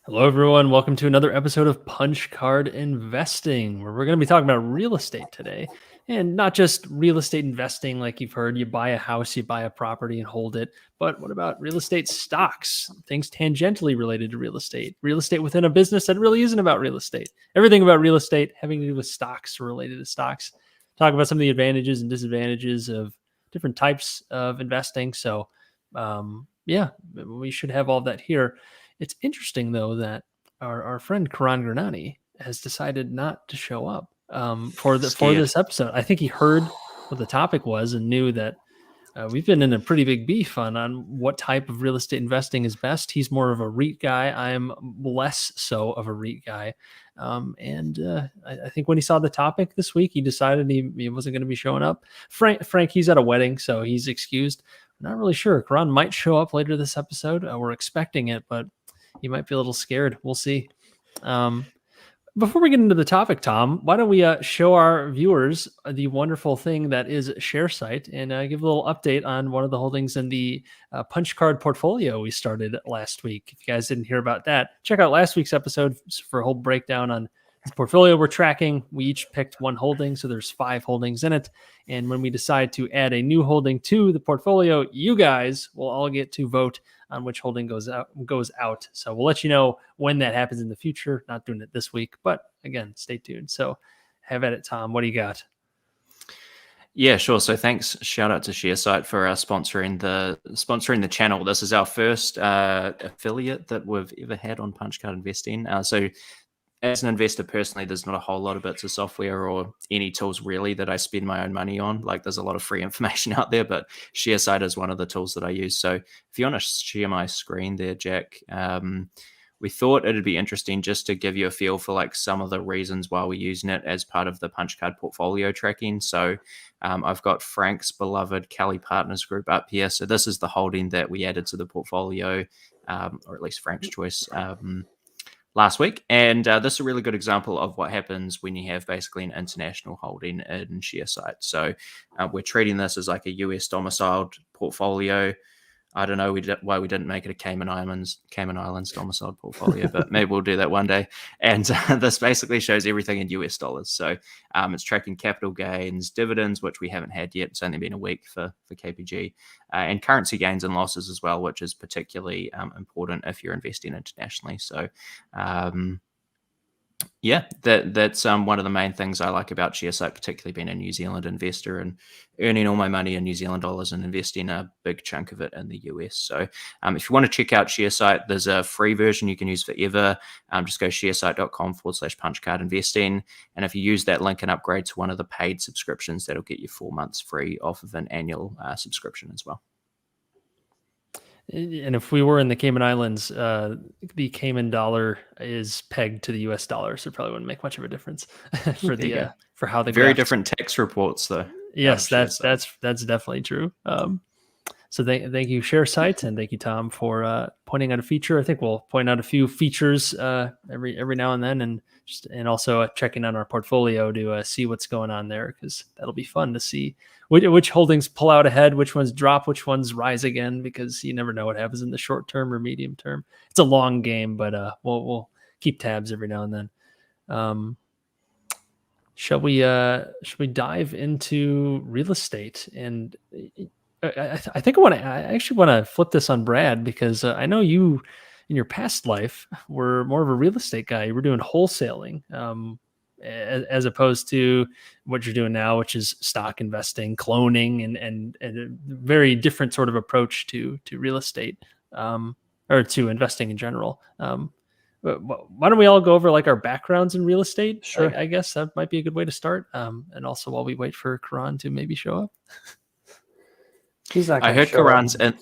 Hello, everyone. Welcome to another episode of Punch Card Investing, where we're going to be talking about real estate today. And not just real estate investing, like you've heard, you buy a house, you buy a property and hold it. But what about real estate stocks, things tangentially related to real estate within a business that really isn't about real estate? Everything about real estate having to do with stocks or related to stocks. Talk about some of the advantages and disadvantages of different types of investing. So, yeah, we should have all that here. It's interesting, though, that our friend Karan Granani has decided not to show up for Scared. this episode. I think he heard what the topic was and knew that we've been in a pretty big beef on what type of real estate investing is best. He's more of a REIT guy. I'm less so of a REIT guy. I think when he saw the topic this week, he decided he wasn't going to be showing up. Frank, he's at a wedding, so he's excused. I'm not really sure. Karan might show up later this episode. We're expecting it, but he might be a little scared. We'll see. Before we get into the topic, Tom, why don't we show our viewers the wonderful thing that is Sharesight and give a little update on one of the holdings in the punch card portfolio we started last week. If you guys didn't hear about that, check out last week's episode for a whole breakdown on the portfolio we're tracking. We each picked one holding, so there's 5 holdings in it. And when we decide to add a new holding to the portfolio, you guys will all get to vote on which holding goes out. So we'll let you know when that happens in the future. Not doing it this week, but again, stay tuned. So have at it, Tom. What do you got? Yeah, sure. So thanks. Shout out to Sharesight for sponsoring the channel. This is our first affiliate that we've ever had on Punch Card Investing. So as an investor personally, there's not a whole lot of bits of software or any tools really that I spend my own money on. Like there's a lot of free information out there, but Sharesight is one of the tools that I use. So if you want to share my screen there, Jack, we thought it'd be interesting just to give you a feel for like some of the reasons why we're using it as part of the punch card portfolio tracking. So I've got Frank's beloved Kelly Partners Group up here. So this is the holding that we added to the portfolio, or at least Frank's choice, last week. And this is a really good example of what happens when you have basically an international holding in Sharesight. So we're treating this as like a US domiciled portfolio. I don't know why we didn't make it a Cayman Islands domiciled portfolio, but maybe we'll do that one day. And this basically shows everything in US dollars. So it's tracking capital gains, dividends, which we haven't had yet. It's only been a week for KPG, and currency gains and losses as well, which is particularly important if you're investing internationally. So yeah, that's one of the main things I like about Sharesight, particularly being a New Zealand investor and earning all my money in New Zealand dollars and investing a big chunk of it in the US. So if you want to check out Sharesight, there's a free version you can use forever. Just go sharesight.com/punchcardinvesting. And if you use that link and upgrade to one of the paid subscriptions, that'll get you 4 months free off of an annual subscription as well. And if we were in the Cayman Islands, the Cayman dollar is pegged to the US dollar, so it probably wouldn't make much of a difference for for how they very different tax reports though. Yes, that's definitely true. So thank you, Sharesight, and thank you, Tom, for pointing out a feature. I think we'll point out a few features every now and then, and also checking on our portfolio to see what's going on there, because that'll be fun to see which holdings pull out ahead, which ones drop, which ones rise again, because you never know what happens in the short term or medium term. It's a long game, but we'll keep tabs every now and then. Shall we dive into real estate? And I think I actually want to flip this on Brad, because I know you in your past life were more of a real estate guy. You were doing wholesaling, as opposed to what you're doing now, which is stock investing, cloning, and a very different sort of approach to real estate, or to investing in general. Why don't we all go over like our backgrounds in real estate? Sure. I guess that might be a good way to start. And also while we wait for Karan to maybe show up. He's not. I heard Karan's in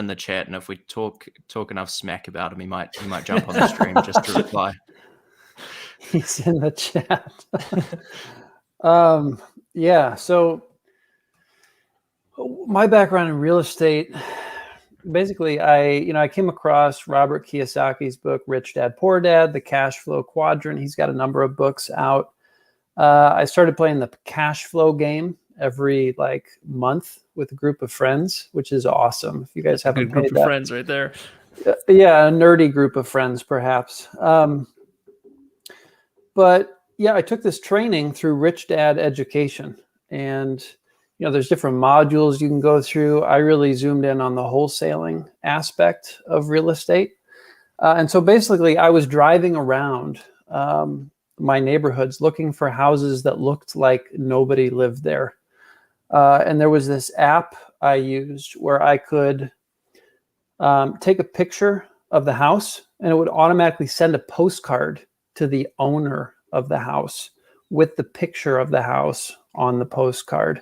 the chat, and if we talk enough smack about him, he might jump on the stream just to reply. He's in the chat. Yeah. So my background in real estate, basically, I came across Robert Kiyosaki's book, Rich Dad, Poor Dad, The Cash Flow Quadrant. He's got a number of books out. I started playing the cash flow game every month with a group of friends, which is awesome. If you guys haven't good group played of that, friends right there. Yeah, a nerdy group of friends, perhaps. But yeah, I took this training through Rich Dad Education, and there's different modules you can go through. I really zoomed in on the wholesaling aspect of real estate, and so basically, I was driving around my neighborhoods looking for houses that looked like nobody lived there, and there was this app I used where I could take a picture of the house, and it would automatically send a postcard to the owner of the house with the picture of the house on the postcard.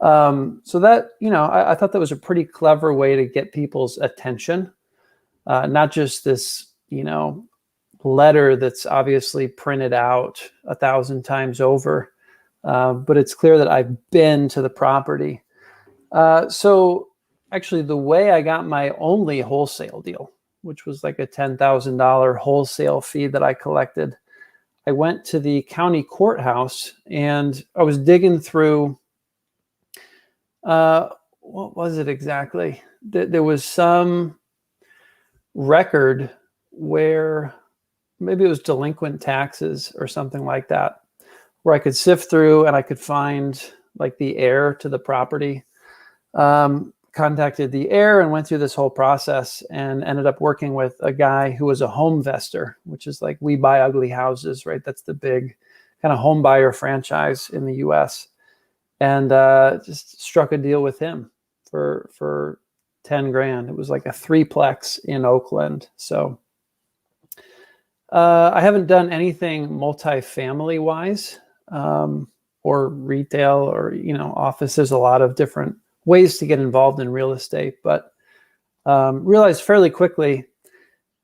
So that, I thought that was a pretty clever way to get people's attention, not just this, letter that's obviously printed out 1,000 times over, but it's clear that I've been to the property. So actually, the way I got my only wholesale deal, which was like a $10,000 wholesale fee that I collected, I went to the county courthouse and I was digging through, what was it exactly? There was some record where maybe it was delinquent taxes or something like that, where I could sift through and I could find like the heir to the property. Contacted the heir and went through this whole process and ended up working with a guy who was a home investor, which is like We Buy Ugly Houses, right? That's the big kind of home buyer franchise in the US. And just struck a deal with him for 10 grand. It was like a 3-plex in Oakland. So I haven't done anything multifamily wise, or retail or, office. There's a lot of different ways to get involved in real estate, but realized fairly quickly,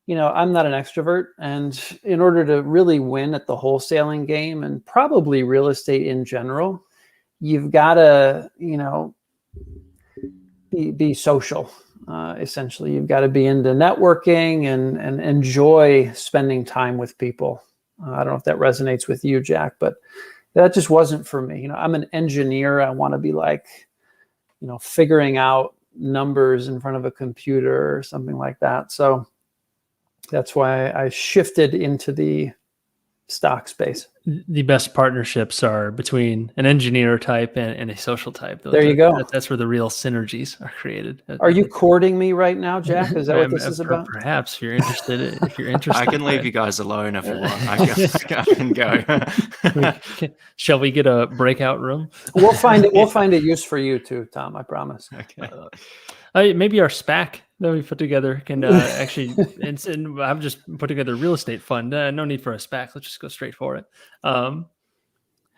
I'm not an extrovert. And in order to really win at the wholesaling game and probably real estate in general, you've got to, be social. Essentially, you've got to be into networking and enjoy spending time with people. I don't know if that resonates with you, Jack, but that just wasn't for me. I'm an engineer. I want to be like, figuring out numbers in front of a computer or something like that. So that's why I shifted into the stock space. The best partnerships are between an engineer type and a social type. There you go. That's where the real synergies are created. Are you courting me right now, Jack? Is that what this is about? Perhaps if you're interested. I can leave you guys alone if you want. I can go. Shall we get a breakout room? We'll find it. We'll find a use for you too, Tom. I promise. Okay. Maybe our SPAC that we put together can actually. And I've just put together a real estate fund. No need for a SPAC. Let's just go straight for it.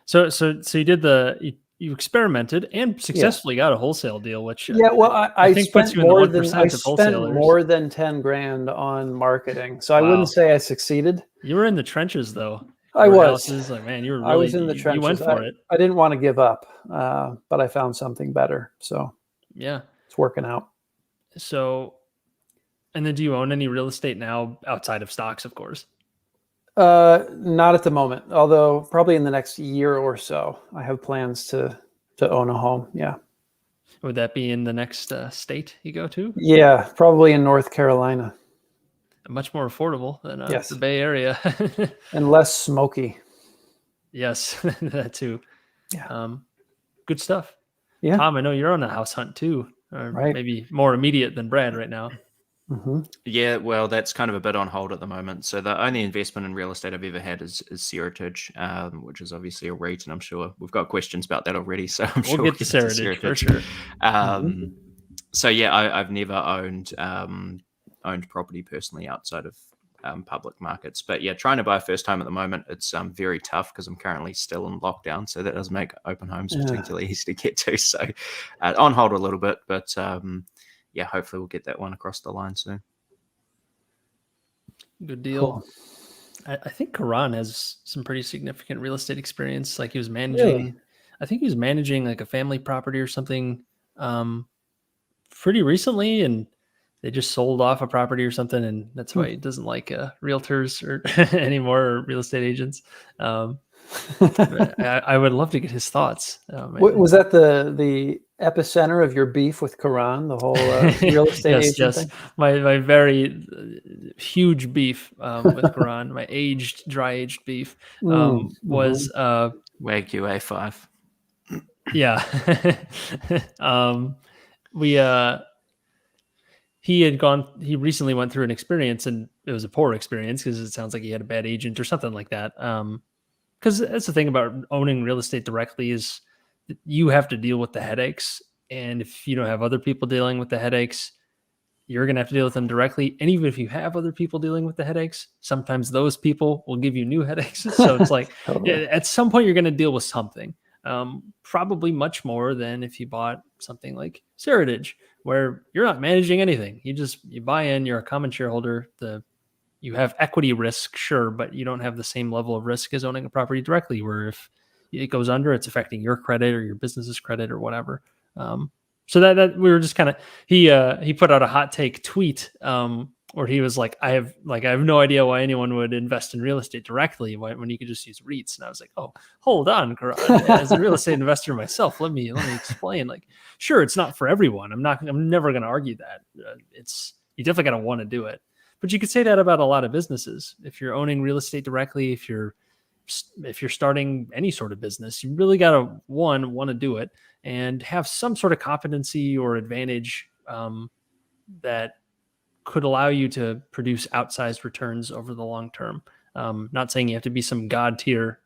So you did you experimented and successfully got a wholesale deal, which I think puts you in the 1% of spent wholesalers. more than 10 grand on marketing, so I wouldn't say I succeeded. You were in the trenches, though. I was. Like, man, you were. Really, I was in the trenches. You went for it. I didn't want to give up, but I found something better. So yeah, it's working out. So, and then do you own any real estate now outside of stocks, of course? Not at the moment, although probably in the next year or so, I have plans to own a home. Yeah. Would that be in the next state you go to? Yeah, probably in North Carolina. Much more affordable than yes. the Bay Area. And less smoky. Yes, that too. Yeah. Good stuff. Yeah. Tom, I know you're on a house hunt too, or right. maybe more immediate than Brad right now. Mm-hmm. Yeah, well, that's kind of a bit on hold at the moment. So the only investment in real estate I've ever had is Seritage, which is obviously a REIT, and I'm sure we've got questions about that already. So we'll get to Seritage for sure. So yeah, I've never owned property personally outside of public markets, but yeah, trying to buy a first home at the moment, it's very tough because I'm currently still in lockdown, so that doesn't make open homes particularly easy to get to. So on hold a little bit, but yeah, hopefully we'll get that one across the line soon. Good deal. Cool. I think Karan has some pretty significant real estate experience. Like he was managing, I think he was managing like a family property or something pretty recently, and they just sold off a property or something, and that's why he doesn't like realtors or anymore, or real estate agents. I would love to get his thoughts. Was that the epicenter of your beef with Quran, the whole real estate agent yes. thing? My very huge beef with Quran, my dry aged beef was Wagyu A5. yeah. We he recently went through an experience, and it was a poor experience because it sounds like he had a bad agent or something like that. Because that's the thing about owning real estate directly is you have to deal with the headaches, and if you don't have other people dealing with the headaches, you're going to have to deal with them directly. And even if you have other people dealing with the headaches, sometimes those people will give you new headaches. So it's like Totally. at some point you're going to deal with something, probably much more than if you bought something like Seritage, where you're not managing anything. You buy in, you're a common shareholder. You have equity risk, sure, but you don't have the same level of risk as owning a property directly, where if it goes under, it's affecting your credit or your business's credit or whatever. So that we were just kind of he put out a hot take tweet where he was like, I have no idea why anyone would invest in real estate directly when you could just use REITs. And I was like, oh, hold on, Karan. As a real estate investor myself, let me explain. Like, sure, it's not for everyone. I'm never going to argue that. You definitely got to want to do it. But you could say that about a lot of businesses. If you're owning real estate directly, if you're starting any sort of business, you really got to want to do it and have some sort of competency or advantage that could allow you to produce outsized returns over the long term. Not saying you have to be some god tier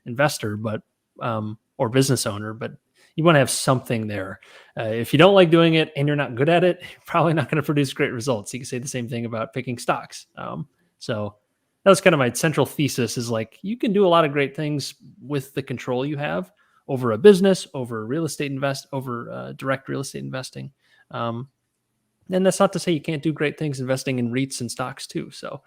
investor, but or business owner, but you want to have something there. If you don't like doing it and you're not good at it, you're probably not going to produce great results. You can say the same thing about picking stocks. So that was kind of my central thesis, is like, you can do a lot of great things with the control you have over a business, over direct real estate investing. And that's not to say you can't do great things investing in REITs and stocks too. So,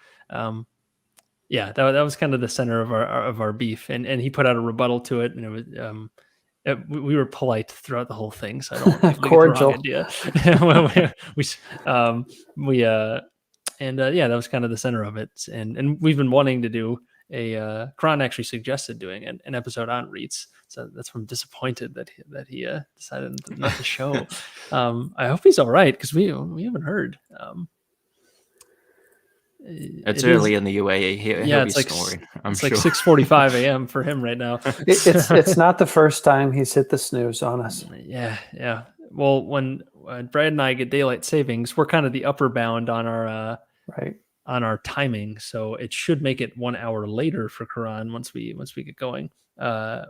yeah, that was kind of the center of our beef. And he put out a rebuttal to it, and it was, we were polite throughout the whole thing, so I don't want people to get the wrong idea. Yeah, that was kind of the center of it. And we've been wanting to do Karan actually suggested doing an episode on REITs. So that's why I'm disappointed that he decided not to show. I hope he's all right, because we haven't heard. It's early in the UAE. He'll be snoring. It's like 6:45 a.m. for him right now. It's not the first time he's hit the snooze on us. Yeah. Well, when Brad and I get daylight savings, we're kind of the upper bound on our on our timing, so it should make it 1 hour later for Karan once we get going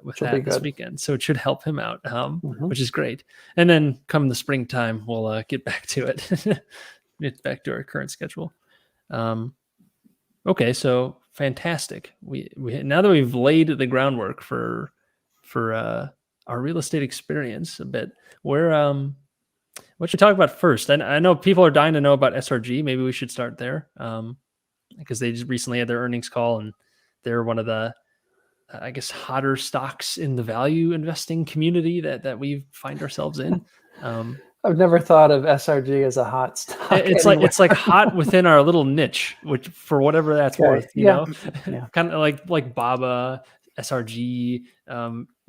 with that this weekend. So it should help him out, which is great. And then come the springtime, we'll get back to it, get back to our current schedule. Okay, so fantastic. We now that we've laid the groundwork for our real estate experience a bit, what should we talk about first? I know people are dying to know about SRG. Maybe we should start there, because they just recently had their earnings call, and they're one of the, I guess, hotter stocks in the value investing community that we find ourselves in. I've never thought of SRG as a hot stock. It's like hot within our little niche, which, for whatever that's worth, you know, kind of like BABA, SRG,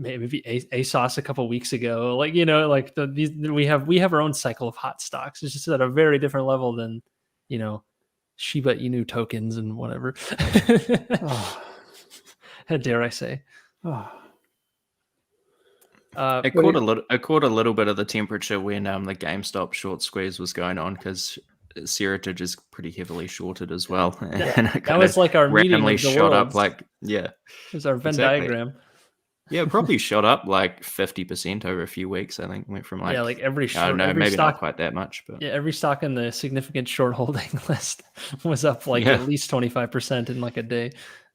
maybe ASOS a couple of weeks ago. Like, you know, like we have our own cycle of hot stocks. It's just at a very different level than, you know, Shiba Inu tokens and whatever. Dare I say? It caught a little bit of the temperature when the GameStop short squeeze was going on, because Seritage is pretty heavily shorted as well. And it that was like our randomly shot up, like, it was our Venn diagram. Yeah, it probably shot up like 50% over a few weeks. I think went from like every short, I don't know, maybe stock, not quite that much, but every stock in the significant short holding list was up like at least 25% in like a day.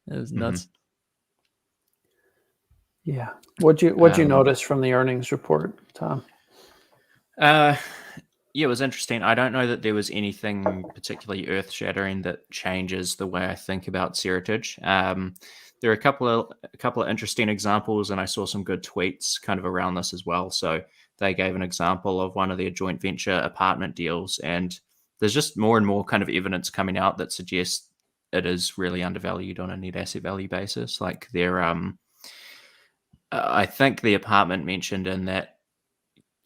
It was nuts. Yeah. What'd you notice from the earnings report, Tom? Yeah, it was interesting. I don't know that there was anything particularly earth-shattering that changes the way I think about Seritage. There are a couple of interesting examples, and I saw some good tweets kind of around this as well. So they gave an example of one of their joint venture apartment deals, and there's just more and more kind of evidence coming out that suggests it is really undervalued on a net asset value basis. Like I think the apartment mentioned in that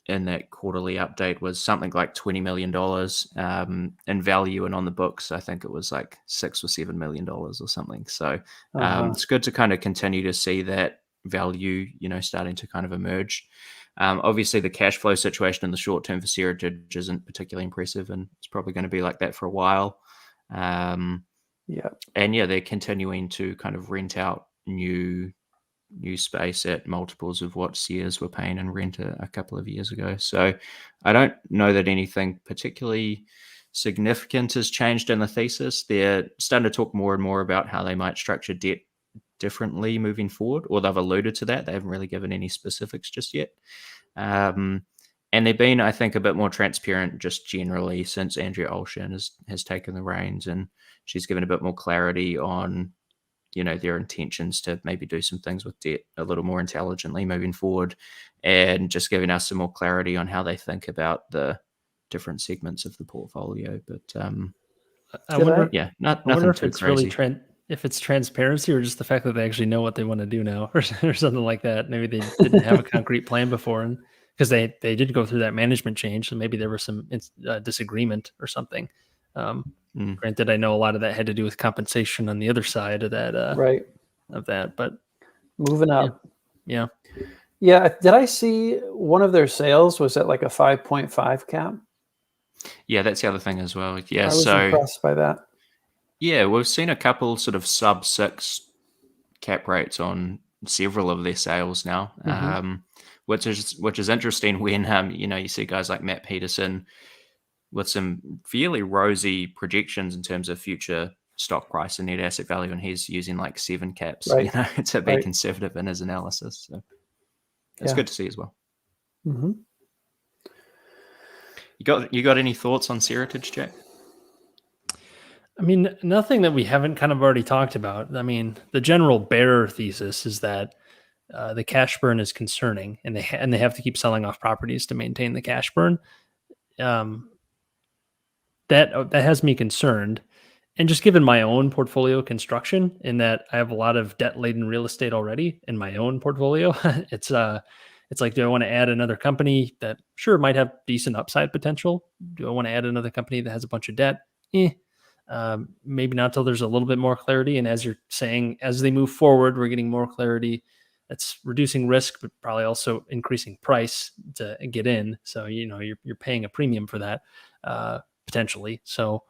in that quarterly update was something like $20 million in value, and on the books, I think it was like $6 or $7 million or something. So it's good to kind of continue to see that value, starting to kind of emerge. Obviously, the cash flow situation in the short term for Seritage isn't particularly impressive, and it's probably going to be like that for a while. And they're continuing to kind of rent out new space at multiples of what Sears were paying in rent a couple of years ago. So I don't know that anything particularly significant has changed in the thesis. They're starting to talk more and more about how they might structure debt differently moving forward, or they've alluded to that. They haven't really given any specifics just yet. And they've been, I think, a bit more transparent just generally since Andrea Olshan has taken the reins, and she's given a bit more clarity on their intentions to maybe do some things with debt a little more intelligently moving forward, and just giving us some more clarity on how they think about the different segments of the portfolio. But I wonder, nothing if too it's crazy. really if it's transparency or just the fact that they actually know what they want to do now, or something like that. Maybe they didn't have a concrete plan before, and because they did go through that management change, so maybe there was some disagreement or something. Granted, I know a lot of that had to do with compensation on the other side of that, but moving up. Yeah. Did I see one of their sales was at like a 5.5 cap? Yeah, that's the other thing as well. Yeah, I was impressed by that. Yeah, we've seen a couple sort of sub 6 cap rates on several of their sales now, which is interesting when you see guys like Matt Peterson with some fairly rosy projections in terms of future stock price and net asset value, and he's using like 7 caps, to be conservative in his analysis. So it's good to see as well. Mm-hmm. You got any thoughts on Seritage, Jack? I mean, nothing that we haven't kind of already talked about. I mean, the general bear thesis is that the cash burn is concerning, and they have to keep selling off properties to maintain the cash burn. That has me concerned. And just given my own portfolio construction, in that I have a lot of debt-laden real estate already in my own portfolio, it's like, do I want to add another company that sure might have decent upside potential? Do I want to add another company that has a bunch of debt? Maybe not till there's a little bit more clarity. And as you're saying, as they move forward, we're getting more clarity. That's reducing risk, but probably also increasing price to get in. So you're paying a premium for that potentially. So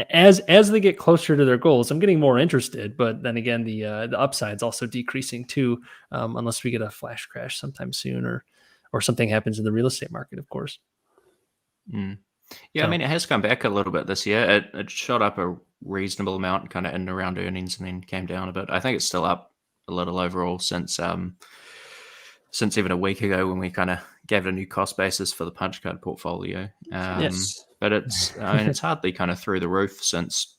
as they get closer to their goals, I'm getting more interested. But then again, the upside's also decreasing too, unless we get a flash crash sometime soon, or something happens in the real estate market, of course. Yeah, I mean, it has come back a little bit this year. It shot up a reasonable amount kind of in and around earnings, and then came down a bit. I think it's still up a little overall since even a week ago when we kind of gave it a new cost basis for the punch card portfolio. Yes. But it's hardly kind of through the roof since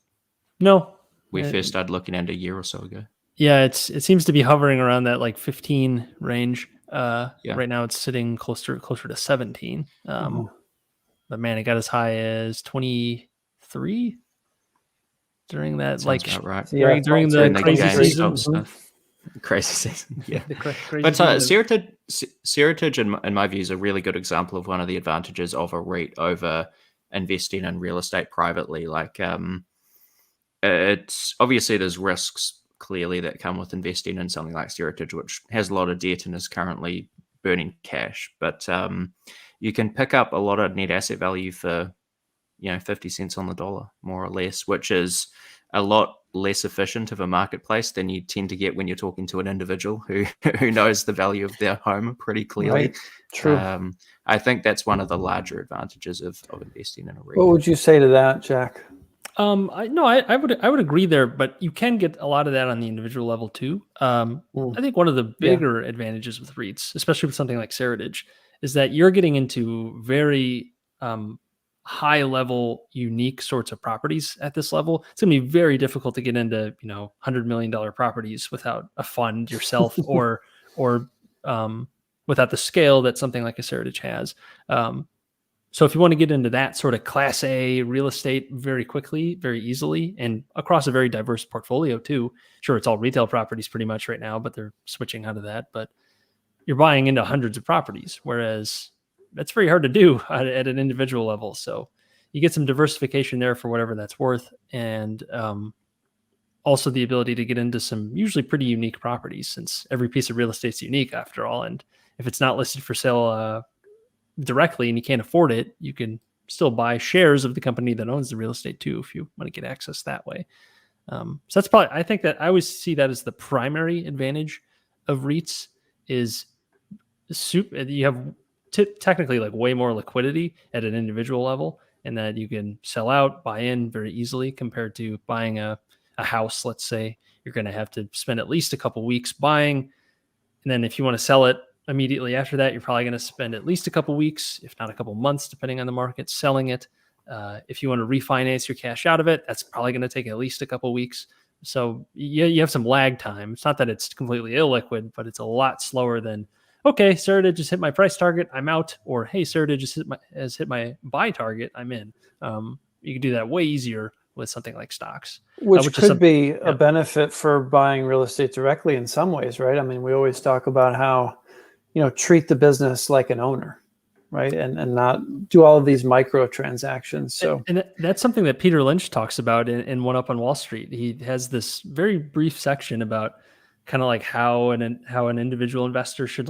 we first started looking at it a year or so ago. Yeah, it seems to be hovering around that like 15 range. Right now it's sitting closer to 17. But man, it got as high as 23 during that. Sounds about right. During the crazy season. Crazy season, yeah. But Seritage, in my view, is a really good example of one of the advantages of a REIT over investing in real estate privately. Like, it's obviously there's risks clearly that come with investing in something like Seritage, which has a lot of debt and is currently burning cash. But you can pick up a lot of net asset value for 50 cents on the dollar, more or less, which is a lot less efficient of a marketplace than you tend to get when you're talking to an individual who knows the value of their home pretty clearly. Right. True. I think that's one of the larger advantages of investing in a REIT. What would you say to that, Jack? I would agree there, but you can get a lot of that on the individual level too. I think one of the bigger advantages with REITs, especially with something like Seritage, is that you're getting into very high level, unique sorts of properties at this level. It's going to be very difficult to get into, $100 million properties without a fund yourself or without the scale that something like a Seritage has. So if you want to get into that sort of class A real estate very quickly, very easily, and across a very diverse portfolio too, sure, it's all retail properties pretty much right now, but they're switching out of that. But you're buying into hundreds of properties, whereas that's very hard to do at an individual level. So you get some diversification there for whatever that's worth. And also the ability to get into some usually pretty unique properties, since every piece of real estate's unique after all. And if it's not listed for sale directly and you can't afford it, you can still buy shares of the company that owns the real estate too, if you want to get access that way. So that's probably, I think that I always see that as the primary advantage of REITs is you have technically like way more liquidity at an individual level, and that you can sell out, buy in very easily compared to buying a house. Let's say you're going to have to spend at least a couple weeks buying. And then if you want to sell it immediately after that, you're probably going to spend at least a couple weeks, if not a couple months, depending on the market, selling it. If you want to refinance your cash out of it, that's probably going to take at least a couple weeks. So you have some lag time. It's not that it's completely illiquid, but it's a lot slower than, okay, Seritage just hit my price target, I'm out. Or, hey, Seritage has hit my buy target, I'm in. You can do that way easier with something like stocks. Which could be a benefit for buying real estate directly in some ways, right? I mean, we always talk about how, treat the business like an owner, right? And not do all of these micro transactions. So, and that's something that Peter Lynch talks about in One Up on Wall Street. He has this very brief section about kind of like how an individual investor should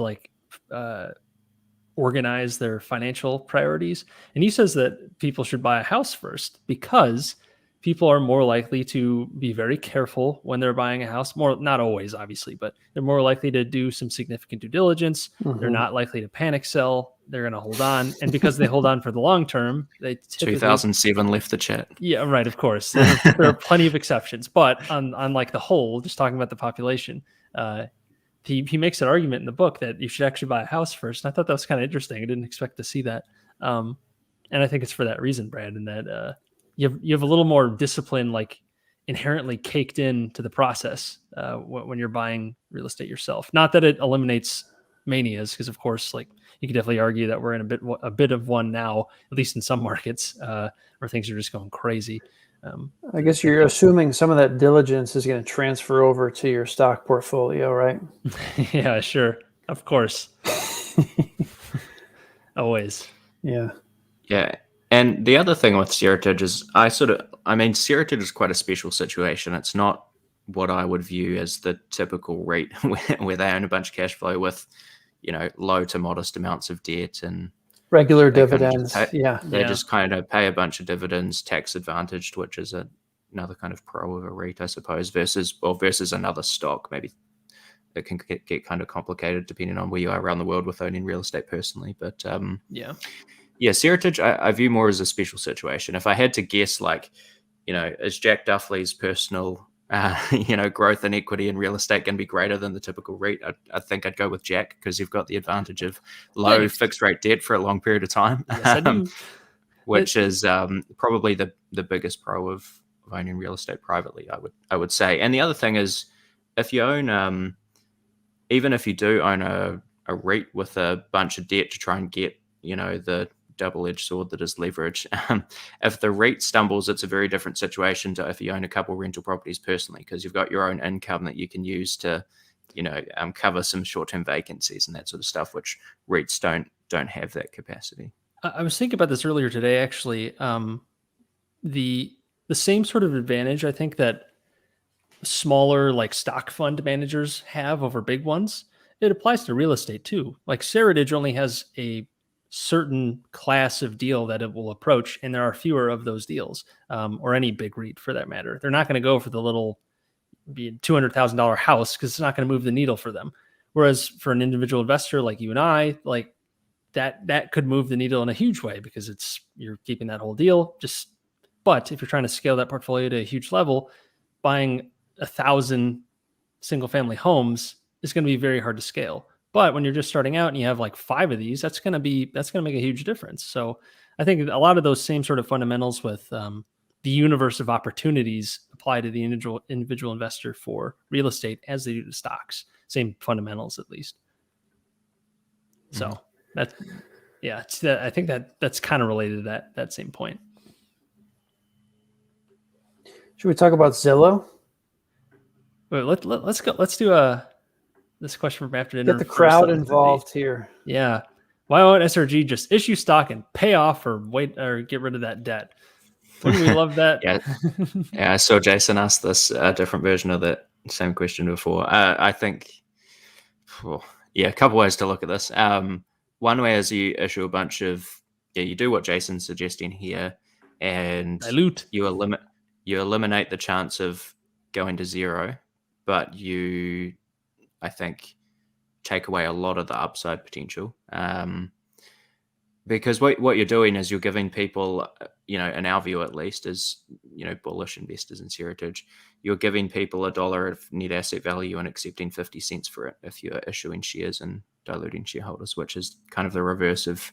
organize their financial priorities. And he says that people should buy a house first, because people are more likely to be very careful when they're buying a house. More, not always, obviously, but they're more likely to do some significant due diligence. Mm-hmm. They're not likely to panic sell. They're going to hold on. And because they hold on for the long term, they typically... 2007 left the chat. Yeah, right, of course. There are plenty of exceptions. But on like the whole, just talking about the population, he makes an argument in the book that you should actually buy a house first. And I thought that was kind of interesting. I didn't expect to see that. And I think it's for that reason, Brad, and that you have a little more discipline, like inherently caked into the process when you're buying real estate yourself. Not that it eliminates manias, because of course, like you could definitely argue that we're in a bit of one now, at least in some markets, where things are just going crazy. I guess you're assuming some of that diligence is going to transfer over to your stock portfolio, right? Yeah, sure. Of course. Always. Yeah. Yeah. And the other thing with Seritage is Seritage is quite a special situation. It's not what I would view as the typical REIT where they own a bunch of cash flow with, low to modest amounts of debt and regular dividends. They just kind of pay a bunch of dividends, tax advantaged, which is another kind of pro of a REIT, I suppose, versus another stock. Maybe it can get kind of complicated depending on where you are around the world with owning real estate personally. But yeah, Seritage, I view more as a special situation. If I had to guess, is Jack Duffley's personal, growth and equity in real estate going to be greater than the typical REIT? I think I'd go with Jack, because you've got the advantage of low fixed rate debt for a long period of time, which is probably the biggest pro of owning real estate privately, I would say. And the other thing is, if you own, even if you do own a REIT with a bunch of debt to try and get, the double-edged sword that is leverage. If the REIT stumbles, it's a very different situation to if you own a couple rental properties personally, because you've got your own income that you can use to, cover some short-term vacancies and that sort of stuff, which REITs don't have that capacity. I was thinking about this earlier today, actually. The same sort of advantage I think that smaller like stock fund managers have over big ones, it applies to real estate too. Like Seritage only has a certain class of deal that it will approach, and there are fewer of those deals, or any big REIT for that matter. They're not going to go for the little $200,000 house, because it's not going to move the needle for them. Whereas for an individual investor like you and I, like that could move the needle in a huge way, because you're keeping that whole deal. But if you're trying to scale that portfolio to a huge level, buying 1,000 single family homes is going to be very hard to scale. But when you're just starting out and you have like 5 of these, that's going to make a huge difference. So I think a lot of those same sort of fundamentals with the universe of opportunities apply to the individual investor for real estate as they do to stocks. Same fundamentals, at least. So I think that's kind of related to that same point. Should we talk about Zillow? Wait, let's go. Let's do a this question from after dinner. Get the crowd involved here. Yeah. Why won't SRG just issue stock and pay off or wait or get rid of that debt? Wouldn't we love that? Yeah. I saw Jason ask this a different version of that same question before. I think, a couple ways to look at this. One way is you issue a bunch of, you do what Jason's suggesting here, and dilute. You eliminate the chance of going to zero, but you, I think, take away a lot of the upside potential. Because what you're doing is you're giving people, in our view at least, as bullish investors in Seritage, you're giving people $1 of net asset value and accepting 50 cents for it if you're issuing shares and diluting shareholders, which is kind of the reverse of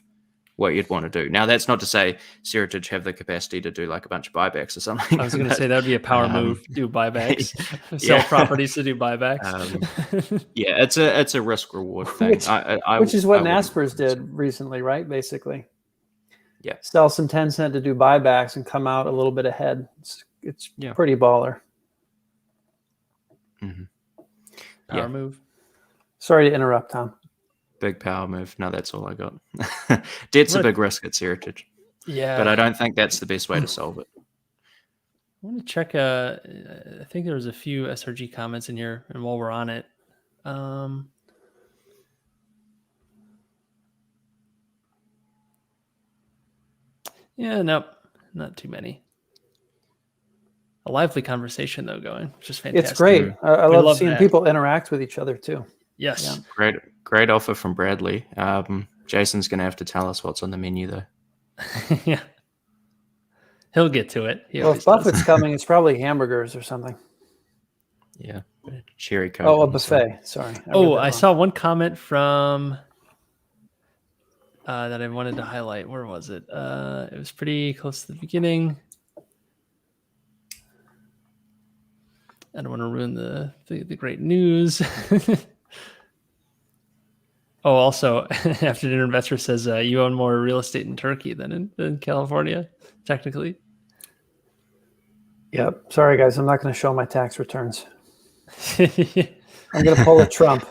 what you'd want to do. Now, that's not to say Seritage have the capacity to do like a bunch of buybacks or something. I was going to say that would be a power move, do buybacks, sell properties to do buybacks. It's a risk reward thing. Which is what Naspers did recently, right? Basically. Yeah. Sell some 10 cent to do buybacks and come out a little bit ahead. It's pretty baller. Mm-hmm. Power move. Sorry to interrupt, Tom. Big power move. No, that's all I got. Debt's a big risk at Seritage. Yeah. But I don't think that's the best way to solve it. I want to check. I think there was a few SRG comments in here, and while we're on it, nope, not too many. A lively conversation though going, which is fantastic. It's great. I love seeing people interact with each other too. Yes. Yeah. Great offer from Bradley. Jason's going to have to tell us what's on the menu though. Yeah. He'll get to it. Well, if Buffett's coming, it's probably hamburgers or something. Yeah. Cherry Coke. Oh, a buffet. Sorry. I saw one comment from that I wanted to highlight. Where was it? It was pretty close to the beginning. I don't want to ruin the great news. Oh, also, After Dinner Investor says you own more real estate in Turkey than in California, technically. Yep. Sorry, guys. I'm not going to show my tax returns. I'm going to pull a Trump.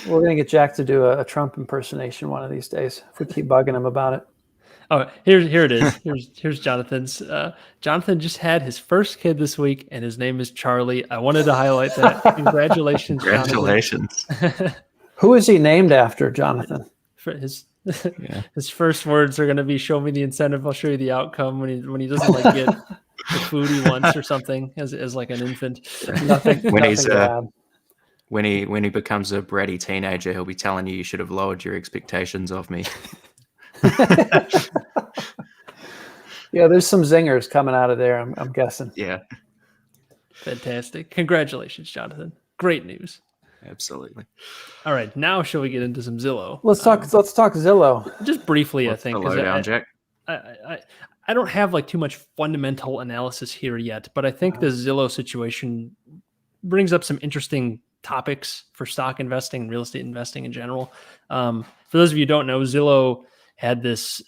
We're going to get Jack to do a Trump impersonation one of these days if we keep bugging him about it. Oh, here it is. Here's Jonathan's. Jonathan just had his first kid this week, and his name is Charlie. I wanted to highlight that. Congratulations, Congratulations. Who is he named after, Jonathan? For his first words are going to be, "Show me the incentive, I'll show you the outcome." When he doesn't like get the food he wants or something as like an infant. When he becomes a bratty teenager, he'll be telling you should have lowered your expectations of me. Yeah, there's some zingers coming out of there, I'm guessing. Yeah. Fantastic. Congratulations, Jonathan. Great news. Absolutely. All right, now shall we get into some Zillow? Let's talk Zillow. Just briefly, I think. Jack? I don't have like too much fundamental analysis here yet, but I think the Zillow situation brings up some interesting topics for stock investing and real estate investing in general. For those of you who don't know, Zillow had this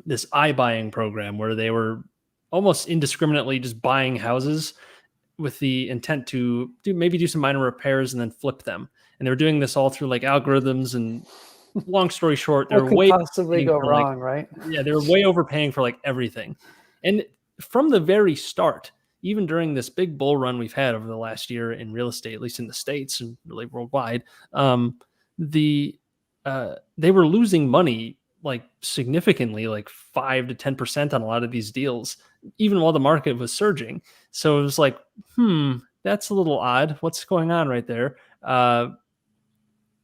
this iBuying program where they were almost indiscriminately just buying houses with the intent to do some minor repairs and then flip them. And they were doing this all through like algorithms, and long story short, they were way possibly go wrong, right? Yeah, they were way overpaying for like everything. And from the very start, even during this big bull run we've had over the last year in real estate, at least in the States and really worldwide, they were losing money like significantly, like 5 to 10% on a lot of these deals, even while the market was surging. So it was like, that's a little odd. What's going on right there?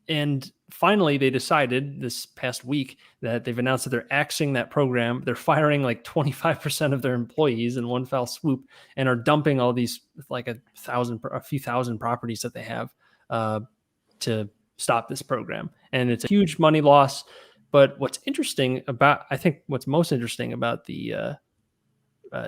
And finally, they decided this past week that they've announced that they're axing that program. They're firing like 25% of their employees in one fell swoop and are dumping all these like a few thousand properties that they have to stop this program. And it's a huge money loss. But what's most interesting about the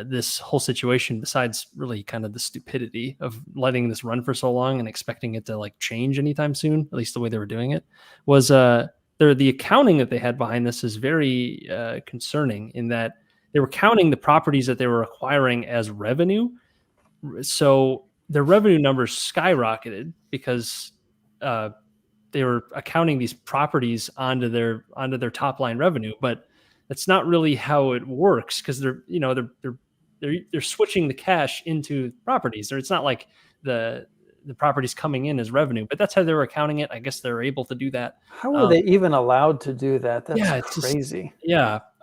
this whole situation, besides really kind of the stupidity of letting this run for so long and expecting it to like change anytime soon, at least the way they were doing it, was the accounting that they had behind this is very concerning in that they were counting the properties that they were acquiring as revenue. So their revenue numbers skyrocketed because they were accounting these properties onto their top line revenue, but that's not really how it works, because they're switching the cash into properties. Or it's not like the properties coming in as revenue, but that's how they were accounting it. I guess they're able to do that. How are they even allowed to do that? That's crazy.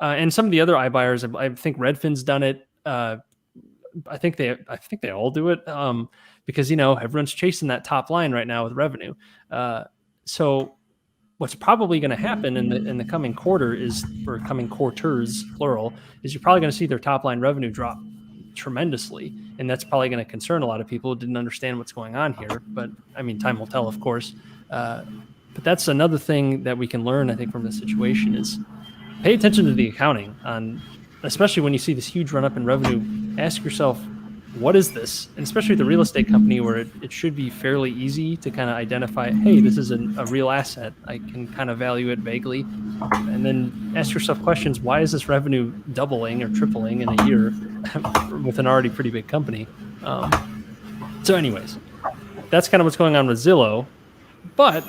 And some of the other iBuyers, I think Redfin's done it. I think they all do it because everyone's chasing that top line right now with revenue. So what's probably going to happen in the coming quarter or coming quarters, plural, is you're probably going to see their top line revenue drop tremendously. And that's probably going to concern a lot of people who didn't understand what's going on here. But I mean, time will tell, of course. But that's another thing that we can learn, I think, from this situation is pay attention to the accounting especially when you see this huge run up in revenue. Ask yourself, what is this? And especially the real estate company, where it should be fairly easy to kind of identify, hey, this is a real asset. I can kind of value it vaguely. And then ask yourself questions. Why is this revenue doubling or tripling in a year with an already pretty big company? So anyways, that's kind of what's going on with Zillow. But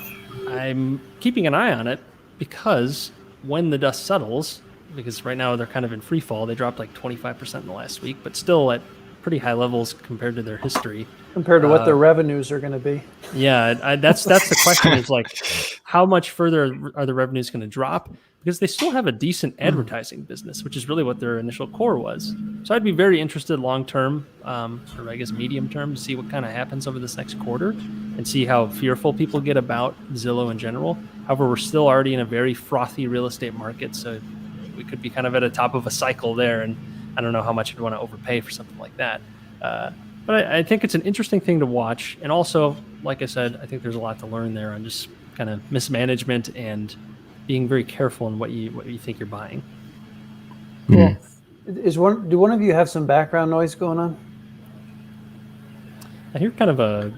I'm keeping an eye on it, because when the dust settles, because right now they're kind of in free fall, they dropped like 25% in the last week, but still at pretty high levels compared to their history. Compared to what their revenues are going to be. Yeah, that's the question is like, how much further are the revenues going to drop? Because they still have a decent advertising business, which is really what their initial core was. So I'd be very interested long term, or I guess medium term, to see what kind of happens over this next quarter and see how fearful people get about Zillow in general. However, we're still already in a very frothy real estate market, so we could be kind of at a top of a cycle there, and I don't know how much you'd want to overpay for something like that. But I think it's an interesting thing to watch. And also, like I said, I think there's a lot to learn there on just kind of mismanagement and being very careful in what you think you're buying. Cool. Do one of you have some background noise going on? I hear kind of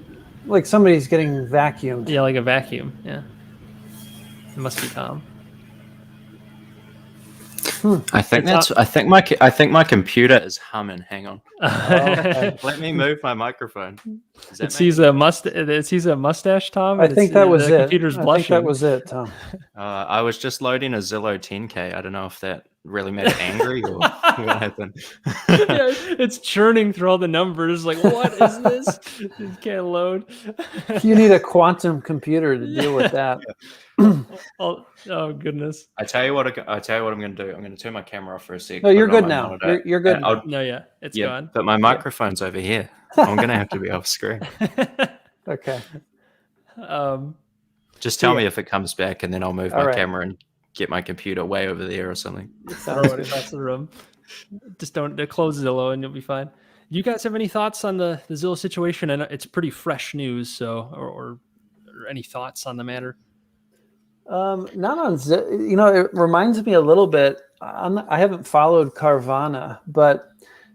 like somebody's getting vacuumed. Yeah, like a vacuum. Yeah. It must be Tom. I think my computer is humming. Hang on. Let me move my microphone. It sees a mustache, Tom. I think that was it. Computer's blushing. I think that was it, Tom. I was just loading a Zillow 10K. I don't know if that really made it angry or what happened. Yeah, it's churning through all the numbers. Like, what is this? It can't load. You need a quantum computer to deal with that. Oh goodness! I tell you what I'm going to do. I'm going to turn my camera off for a second. No, you're good now. You're good. It's gone. But my microphone's over here. I'm going to have to be off screen. Okay. Just tell me if it comes back, and then I'll move my camera and get my computer way over there or something. That's the room. Just don't close Zillow, and you'll be fine. You guys have any thoughts on the Zillow situation? And it's pretty fresh news, so or any thoughts on the matter? Not on Zillow. It reminds me a little bit. I haven't followed Carvana, but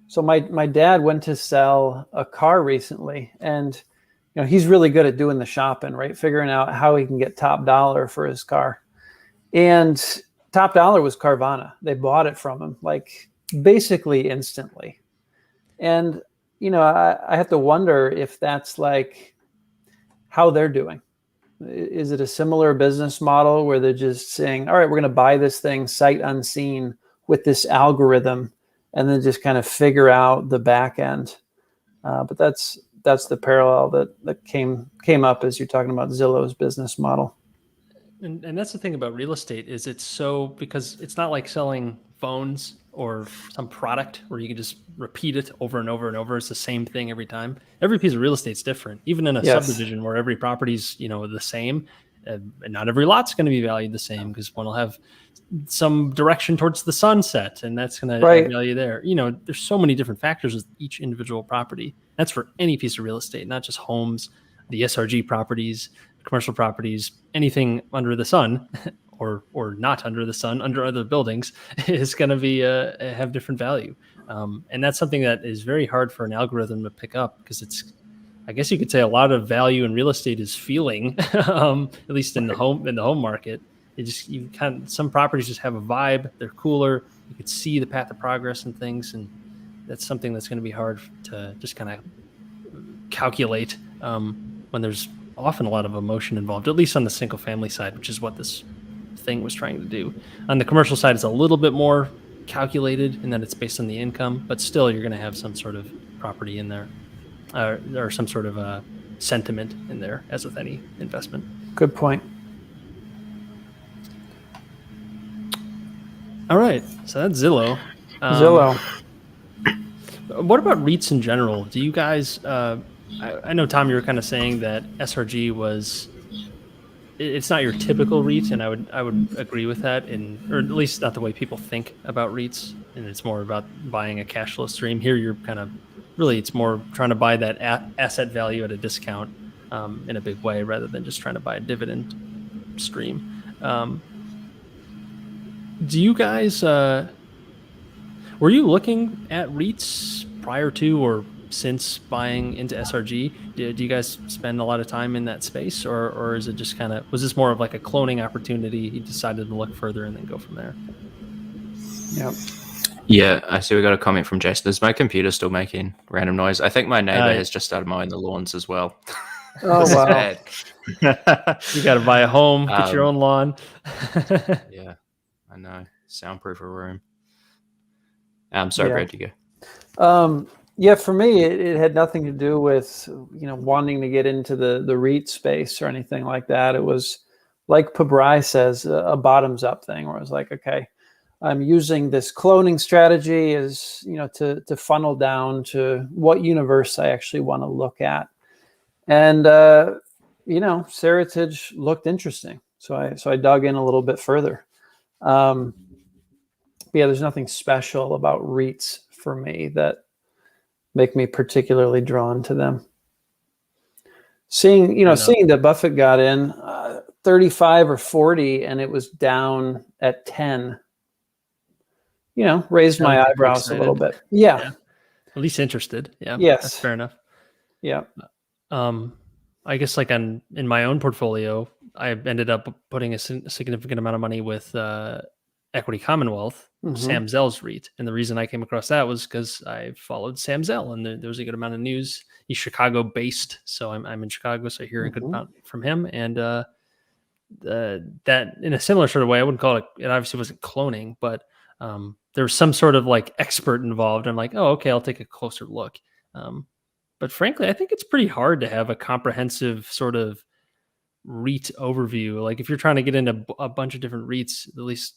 so my dad went to sell a car recently, and he's really good at doing the shopping, right? Figuring out how he can get top dollar for his car. And top dollar was Carvana. They bought it from him like basically instantly. And I have to wonder if that's like how they're doing. Is it a similar business model where they're just saying, all right, we're going to buy this thing sight unseen with this algorithm, and then just kind of figure out the back end? But that's the parallel that came up as you're talking about Zillow's business model. And that's the thing about real estate is because it's not like selling phones or some product where you can just repeat it over and over and over. It's the same thing every time. Every piece of real estate's different. Even in a subdivision where every property's the same, and not every lot's going to be valued the same, because one will have some direction towards the sunset, and that's going to add value there. There's so many different factors with each individual property. That's for any piece of real estate, not just homes, the SRG properties, commercial properties, anything under the sun or not under the sun, under other buildings, is going to be have different value. And that's something that is very hard for an algorithm to pick up, because I guess you could say a lot of value in real estate is feeling, at least in the home market. Some properties just have a vibe. They're cooler. You could see the path of progress and things. And that's something that's going to be hard to just kind of calculate when there's often a lot of emotion involved, at least on the single family side, which is what this thing was trying to do. On the commercial side, it's a little bit more calculated in that it's based on the income, but still you're going to have some sort of property in there or some sort of sentiment in there, as with any investment. Good point. All right, so that's Zillow. Zillow. What about REITs in general? Do you guys, I know, Tom, you were kind of saying that SRG was, it's not your typical REIT, and I would agree with that, or at least not the way people think about REITs, and it's more about buying a cash flow stream. Here you're kind of, really, it's more trying to buy that asset value at a discount in a big way, rather than just trying to buy a dividend stream. Do you guys, were you looking at REITs prior to or since buying into SRG? Do you guys spend a lot of time in that space, or is it just kind of, was this more of like a cloning opportunity? You decided to look further and then go from there? Yep. Yeah, I see we got a comment from Jason. Is my computer still making random noise? I think my neighbor has just started mowing the lawns as well. Oh, wow. You got to buy a home, get your own lawn. Yeah, I know. Soundproof a room. I'm sorry, Brad, you go. Yeah, for me, it had nothing to do with, wanting to get into the REIT space or anything like that. It was, like Pabrai says, a bottoms up thing where I was like, okay, I'm using this cloning strategy as, to funnel down to what universe I actually want to look at. And, Seritage looked interesting. So I dug in a little bit further. Yeah, there's nothing special about REITs for me that make me particularly drawn to them. Seeing that Buffett got in 35 or 40 and it was down at 10, raised my eyebrows a little bit. Yeah. At least interested. Yeah. Yes. That's fair enough. Yeah. I guess in my own portfolio, I ended up putting a significant amount of money with Equity Commonwealth, Sam Zell's REIT. And the reason I came across that was because I followed Sam Zell, and there was a good amount of news. He's Chicago-based, so I'm in Chicago, so I hear a good amount from him. And that, in a similar sort of way, I wouldn't call it obviously wasn't cloning, but there was some sort of expert involved. I'm like, oh, okay, I'll take a closer look. But frankly, I think it's pretty hard to have a comprehensive sort of REIT overview. If you're trying to get into a bunch of different REITs, at least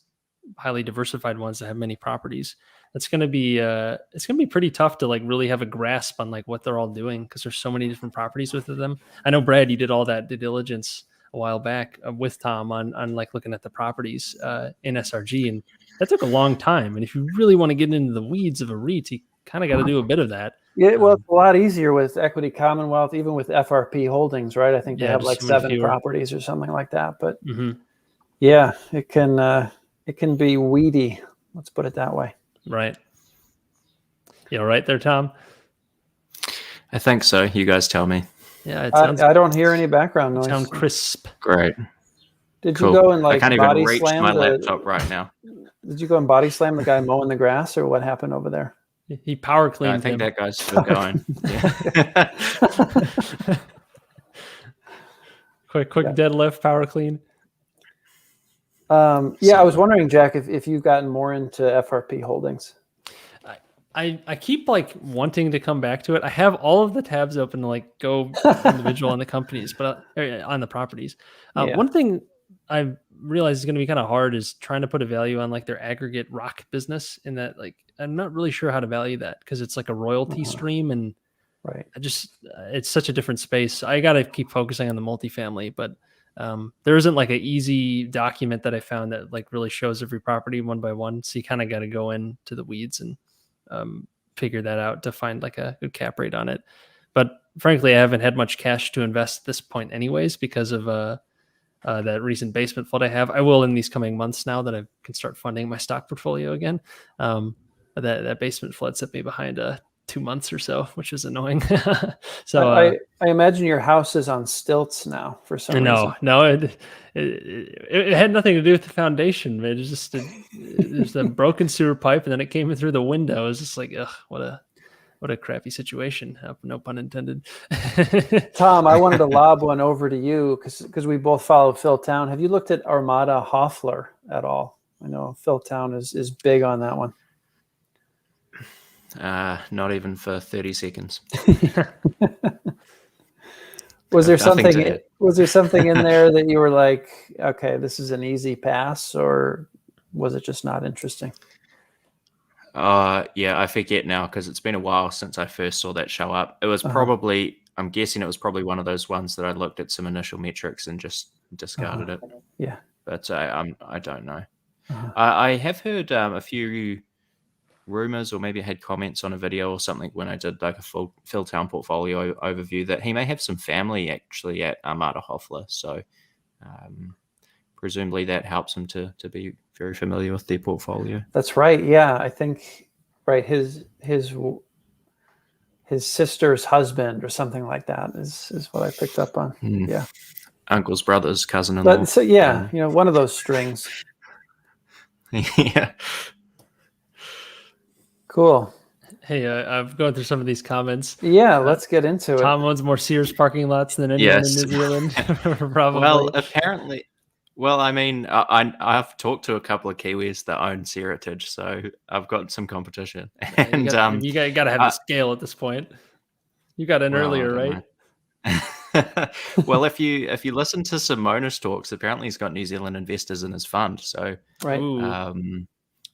highly diversified ones that have many properties, it's going to be pretty tough to really have a grasp on what they're all doing, because there's so many different properties with them. I know, Brad, you did all that due diligence a while back with Tom on looking at the properties in SRG, and that took a long time. And if you really want to get into the weeds of a REIT, you kind of got to do a bit of that. Yeah, well, it's a lot easier with Equity Commonwealth, even with FRP Holdings, right? I think they have 7 properties or something like that. But yeah, it can be weedy. Let's put it that way. Right. You all right there, Tom? I think so. You guys tell me. Yeah, it sounds. I don't hear any background noise. Sound crisp. Great. Did you go and I can't body even reach slam my laptop right now. Did you go and body slam the guy mowing the grass, or what happened over there? He power cleaned I think him. that guy's still going. quick deadlift, power clean. I was wondering, Jack, if you've gotten more into FRP Holdings. I keep wanting to come back to it. I have all of the tabs open to go individual on the companies, but on the properties. One thing I've realized is going to be kind of hard is trying to put a value on their aggregate rock business, in that I'm not really sure how to value that, because it's a royalty stream, and right. It's such a different space. I got to keep focusing on the multifamily, but there isn't an easy document that I found that really shows every property one by one. So you kind of got to go into the weeds and figure that out to find a good cap rate on it. But frankly, I haven't had much cash to invest at this point anyways, because of that recent basement flood I have. I will in these coming months, now that I can start funding my stock portfolio again. That basement flood set me behind 2 months or so, which is annoying. So I imagine your house is on stilts now for some reason. No, it had nothing to do with the foundation. It was just there's a broken sewer pipe, and then it came in through the window. It was just ugh, what a What a crappy situation. No pun intended. Tom, I wanted to lob one over to you because we both follow Phil Town. Have you looked at Armada Hoffler at all? I know Phil Town is big on that one. Not even for 30 seconds. Was there something in there that you were like, okay, this is an easy pass, or was it just not interesting? Yeah, I forget now because it's been a while since I first saw that show up. It was probably, I'm guessing it was probably one of those ones that I looked at some initial metrics and just discarded it. Yeah. But I don't know. I have heard a few rumors, or maybe I had comments on a video or something when I did like a full Phil Town portfolio overview, that he may have some family actually at Armada Hoffler. So presumably that helps him to be very familiar with their portfolio. That's right. Yeah, I think his sister's husband or something like that is what I picked up on. Yeah, uncle's brother's cousin-in-law. But so yeah, one of those strings. Yeah. Cool. Hey, I've gone through some of these comments. Yeah, let's get into it. Tom owns more Sears parking lots than anyone in New Zealand. Probably. Well, apparently. Well, I mean, I've talked to a couple of Kiwis that own Seritage, so I've got some competition. And you got to have the scale at this point. You got in earlier, right? Well, if you listen to some Monash talks, apparently he's got New Zealand investors in his fund. So,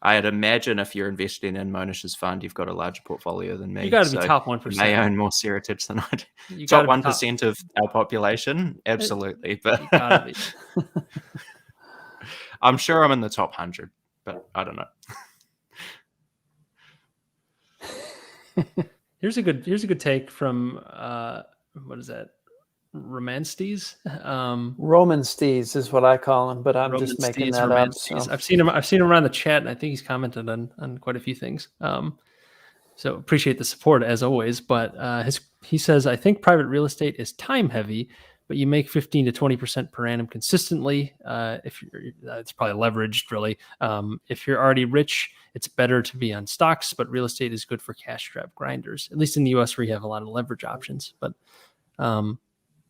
I'd imagine if you're investing in Monash's fund, you've got a larger portfolio than me. You got to be top 1%. They own more Seritage than I do. Top 1% of our population, absolutely. But you gotta be. I'm sure I'm in the top 100, but I don't know. Here's a good take from what is that? Romanstes? Romanstes is what I call him, but I'm just making that up. So. I've seen him around the chat, and I think he's commented on quite a few things. So appreciate the support as always. But he says, I think private real estate is time heavy, but you make 15 to 20% per annum consistently. If it's probably leveraged, really. If you're already rich, it's better to be on stocks, but real estate is good for cash trap grinders, at least in the US, where you have a lot of leverage options. But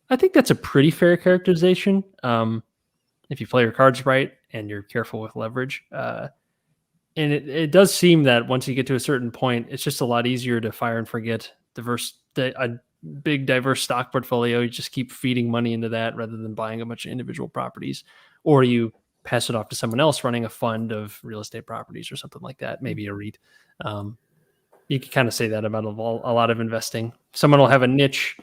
I think that's a pretty fair characterization. If you play your cards right and you're careful with leverage. And it does seem that once you get to a certain point, it's just a lot easier to fire and forget a big diverse stock portfolio. You just keep feeding money into that rather than buying a bunch of individual properties, or you pass it off to someone else running a fund of real estate properties or something like that, maybe a REIT. You can kind of say that about a lot of investing. Someone will have a niche.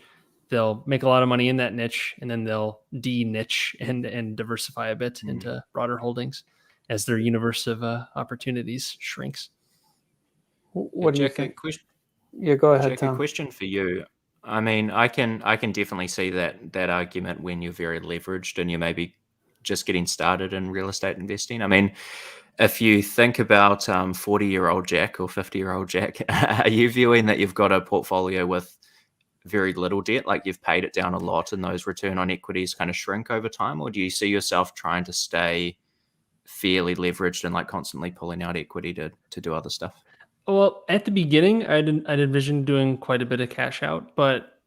They'll make a lot of money in that niche, and then they'll de-niche and diversify a bit into broader holdings as their universe of opportunities shrinks. What do you think? Yeah, go ahead, Jack, Tom. A question for you. I mean, I can definitely see that argument when you're very leveraged and you're maybe just getting started in real estate investing. I mean, if you think about 40-year-old Jack or 50-year-old Jack, are you viewing that you've got a portfolio with very little debt, like you've paid it down a lot and those return on equities kind of shrink over time? Or do you see yourself trying to stay fairly leveraged and like constantly pulling out equity to do other stuff? Well, at the beginning, I'd envisioned doing quite a bit of cash out, but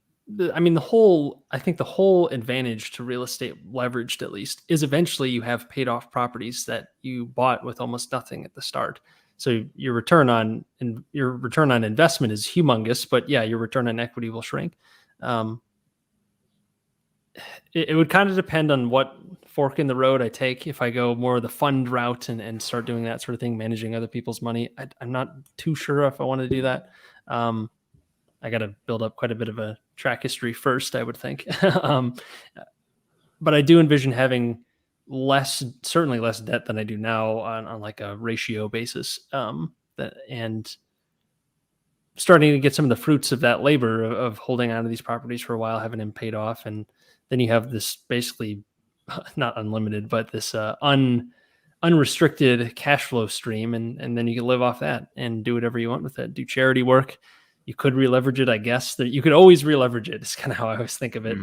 I think the whole advantage to real estate leveraged, at least, is eventually you have paid off properties that you bought with almost nothing at the start. So your return on investment is humongous, but yeah, your return on equity will shrink. It would kind of depend on what fork in the road I take. If I go more of the fund route and start doing that sort of thing, managing other people's money, I'm not too sure if I want to do that. I got to build up quite a bit of a track history first, I would think. But I do envision having certainly less debt than I do now on like a ratio basis. And starting to get some of the fruits of that labor of holding on to these properties for a while, having them paid off. And then you have this basically not unlimited, but this unrestricted cash flow stream. And then you can live off that and do whatever you want with it. Do charity work. You could re-leverage it, I guess. That you could always re-leverage it. It's kind of how I always think of it.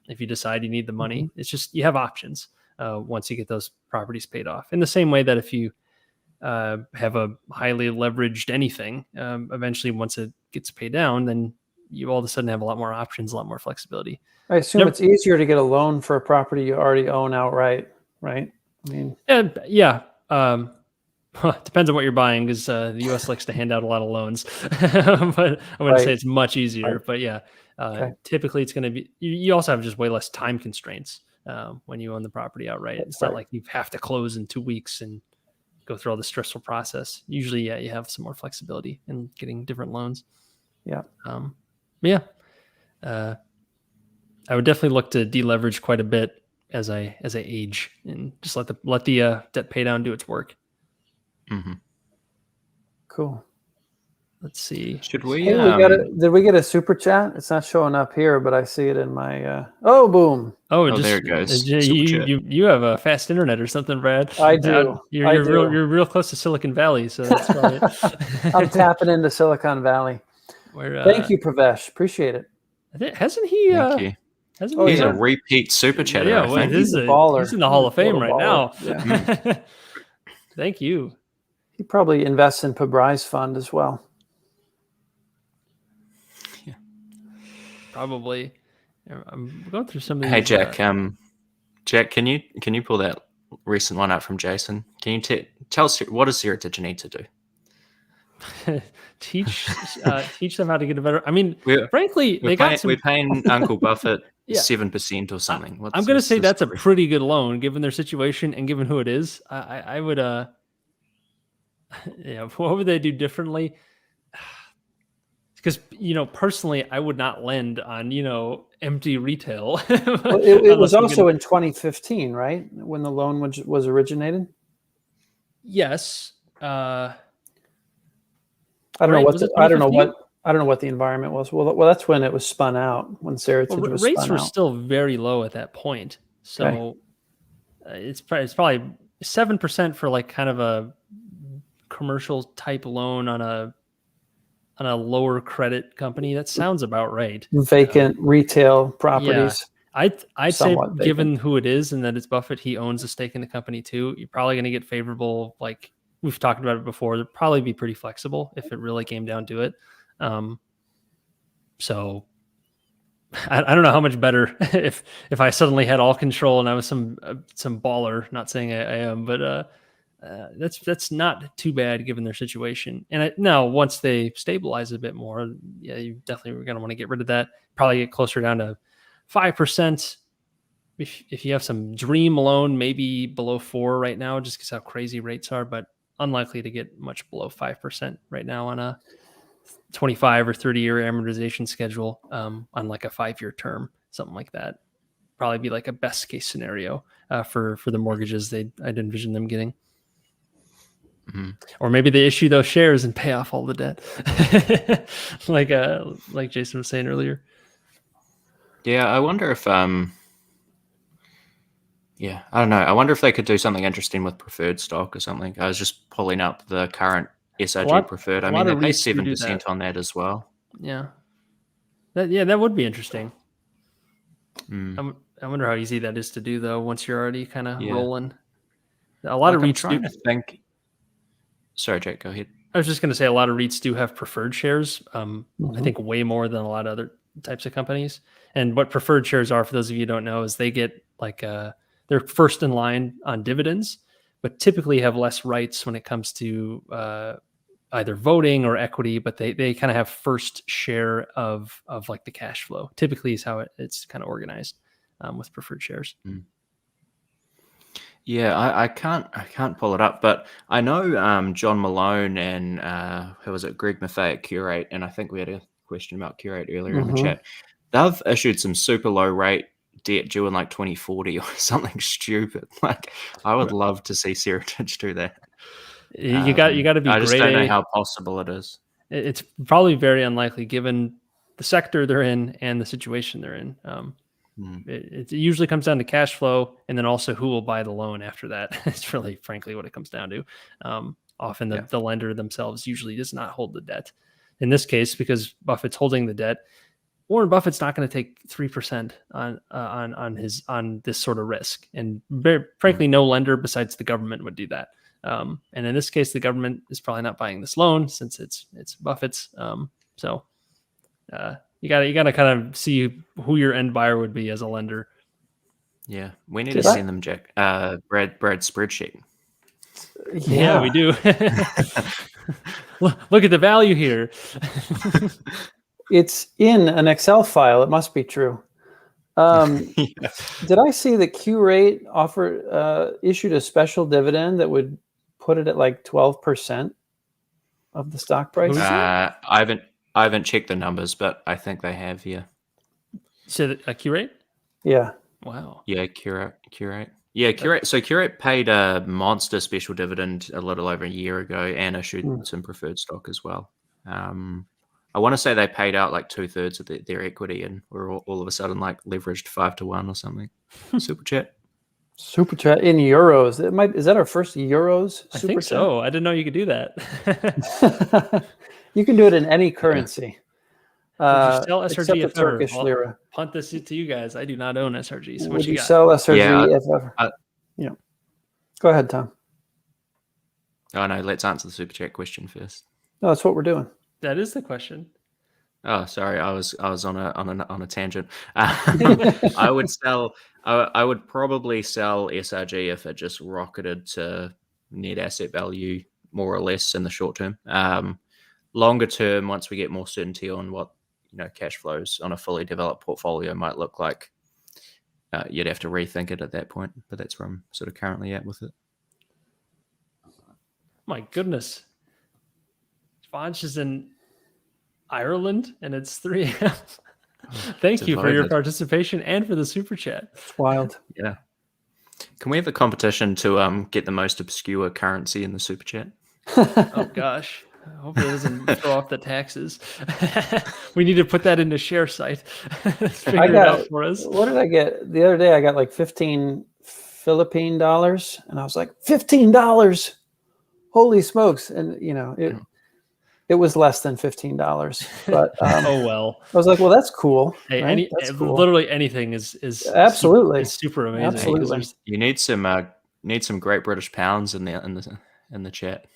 If you decide you need the money, it's just, you have options once you get those properties paid off. In the same way that if you have a highly leveraged anything. Eventually, once it gets paid down, then you all of a sudden have a lot more options, a lot more flexibility. I assume it's easier to get a loan for a property you already own outright, right? I mean, yeah. Depends on what you're buying, because the U.S. likes to hand out a lot of loans, but I wouldn't say it's much easier. Right. But yeah, Okay. typically it's going to be. You also have just way less time constraints when you own the property outright. It's not like you have to close in 2 weeks and go through all the stressful process. Usually, yeah, you have some more flexibility in getting different loans. Yeah. Yeah. I would definitely look to deleverage quite a bit as I age, and just let the debt pay down do its work. Mm-hmm. Cool. Let's see. Should we? Hey, did we get a super chat? It's not showing up here, but I see it in my. Oh, boom! Oh, there it goes. You have a fast internet or something, Brad. I do. You're real close to Silicon Valley, so that's probably it. I'm tapping into Silicon Valley. Thank you, Pravesh. Appreciate it. Hasn't he? Thank you. He's a repeat super chatter. Yeah, well, he's a baller. He's in the Hall of Fame right now. Yeah. Thank you. He probably invests in Pabri's fund as well. Yeah, probably. I'm going through some of these. Hey, Jack. Jack, can you pull that recent one up from Jason? Can you tell us what does Seritage need to do? teach them how to get a better. I mean, frankly, we're paying Uncle Buffett 7% or something. I'm going to say that's a pretty good loan given their situation and given who it is. I would what would they do differently? Because personally, I would not lend on empty retail. Well, it was also in 2015, right, when the loan was originated. Yes. I don't know what the environment was. Well, that's when it was spun out. When Seritage was rates spun were out. still very low at that point, so it's probably 7% for like kind of a commercial type loan on a lower credit company. That sounds about right. Vacant retail properties. Yeah. I'd say vacant. Given who it is and that it's Buffett, he owns a stake in the company too. You're probably going to get favorable. Like we've talked about it before. They'd probably be pretty flexible if it really came down to it. So I don't know how much better if I suddenly had all control and I was some baller. Not saying I am, but that's not too bad given their situation. And now once they stabilize a bit more, yeah, you definitely are going to want to get rid of that. Probably get closer down to 5%. If you have some dream loan, maybe below 4 right now, just because how crazy rates are, but unlikely to get much below 5% right now on a 25 or 30-year amortization schedule on like a 5-year term, something like that. Probably be like a best case scenario for the mortgages I'd envision them getting. Mm-hmm. Or maybe they issue those shares and pay off all the debt, like Jason was saying earlier. Yeah, I wonder if I don't know. I wonder if they could do something interesting with preferred stock or something. I was just pulling up the current SRG preferred. I mean, they pay 7% on that as well. Yeah. That would be interesting. I wonder how easy that is to do, though, once you're already kind of rolling. A lot of REITs I'm trying to think. Sorry, Jake, go ahead. I was just going to say a lot of REITs do have preferred shares. I think way more than a lot of other types of companies. And what preferred shares are, for those of you who don't know, is they get like they're first in line on dividends, but typically have less rights when it comes to either voting or equity, but they kind of have first share of like the cash flow. Typically is how it's kind of organized with preferred shares. Yeah, I can't pull it up, but I know John Malone and who was it, Greg Maffei at Curate, and I think we had a question about Curate earlier in the chat. They've issued some super low rate debt due in like 2040 or something stupid. Like I would love to see Seritage do that. You got to be. I just don't know how possible it is. It's probably very unlikely given the sector they're in and the situation they're in. It usually comes down to cash flow, and then also who will buy the loan after that. It's really, frankly, what it comes down to. Often the lender themselves usually does not hold the debt. In this case, because Buffett's holding the debt, Warren Buffett's not going to take 3% on this sort of risk, and frankly, no lender besides the government would do that. And in this case, the government is probably not buying this loan since it's Buffett's. So you gotta kind of see who your end buyer would be as a lender. Yeah, we need to send them Brad's spreadsheet. Yeah, we do. Look at the value here. It's in an Excel file. It must be true. Did I see that Qrate issued a special dividend that would put it at like 12% of the stock price? I haven't checked the numbers, but I think they have. Yeah. So a Qrate? Yeah. Wow. Yeah, Qrate. Yeah, Qrate. So Qrate paid a monster special dividend a little over a year ago and issued some preferred stock as well. I want to say they paid out like 2/3 of their equity, and we're all of a sudden like leveraged 5-1 or something. Super chat in euros. Is that our first euros? I think so. I didn't know you could do that. You can do it in any currency. Would you sell SRG if ever? Turkish lira. Punt this to you guys. I do not own SRG. So would you sell SRG if ever? Yeah. Go ahead, Tom. Oh no, let's answer the super chat question first. No, that's what we're doing. That is the question. Oh, sorry, I was on a tangent. I would probably sell SRG if it just rocketed to net asset value more or less in the short term. Longer term, once we get more certainty on what cash flows on a fully developed portfolio might look like, you'd have to rethink it at that point. But that's where I'm sort of currently at with it. My goodness. Sponge is in Ireland and it's 3 a.m. Thank you for your participation and for the super chat. It's wild. Yeah. Can we have a competition to get the most obscure currency in the super chat? Oh gosh. Hopefully it doesn't throw off the taxes. We need to put that into Sharesight. Figure it out for us. What did I get? The other day I got like 15 Philippine dollars and I was like, $15. Holy smokes. And it was less than $15, but oh well. I was like, well, that's cool. Hey, right? Literally anything is absolutely super amazing. Absolutely. You need some Great British pounds in the chat.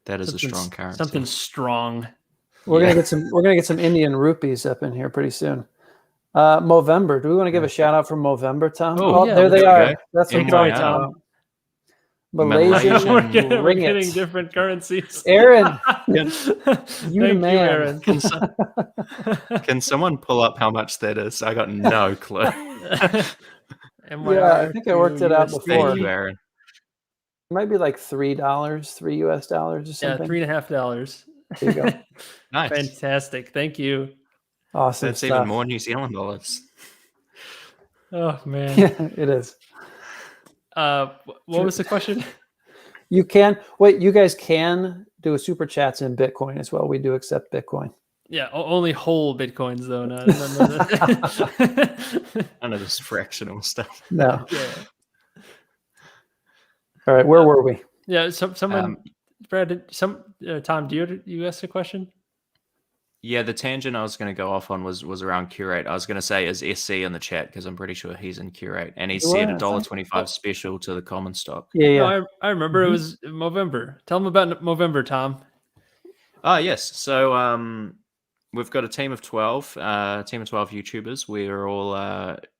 That is a strong currency. Something strong. We're gonna get some Indian rupees up in here pretty soon. Movember. Do we want to give a shout out for Movember, Tom? Oh yeah, there they are. Go. That's what I'm talking about. Malaysian we're getting different currencies. Aaron, Thank you man. Aaron. Can someone pull up how much that is? I got no clue. I think I worked it out before. Thank you, Aaron. It might be like $3, $3 US or something. Yeah, $3.50. There you go. Nice. Fantastic. Thank you. Awesome. That's stuff. even more New Zealand dollars. Oh man. Yeah, it is. What was the question? You guys can do a super chats in Bitcoin as well. We do accept Bitcoin. Yeah, only whole Bitcoins though. None of this fractional stuff. No. Yeah. All right, where were we? Yeah, someone, Brad, Tom, do you ask a question? Yeah, the tangent I was going to go off on was around Qrate. I was going to say is SC in the chat because I'm pretty sure he's in Qrate, and he said $1.25 special to the common stock. Yeah. No, I remember it was Movember. Tell them about Movember, Tom. Yes. So we've got a team of 12 YouTubers.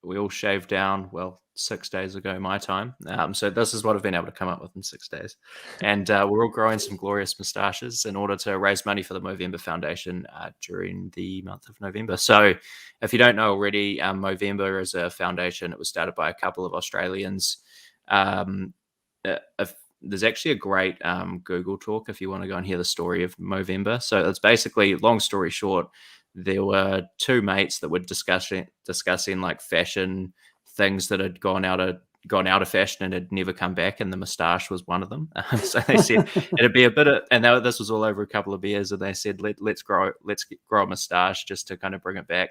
We all shaved down 6 days ago my time. So this is what I've been able to come up with in 6 days, and we're all growing some glorious moustaches in order to raise money for the Movember Foundation during the month of November. So if you don't know already, Movember is a foundation. It was started by a couple of Australians. There's actually a great Google talk if you want to go and hear the story of Movember. So it's basically, long story short, there were two mates that were discussing like fashion things that had gone out of fashion and had never come back, and the moustache was one of them. So they said it'd be a bit of, and this was all over a couple of beers, and they said let's grow a moustache just to kind of bring it back.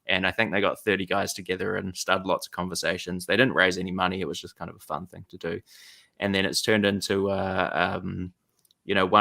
And I think they got 30 guys together and started lots of conversations. They didn't raise any money; it was just kind of a fun thing to do. And then it's turned into one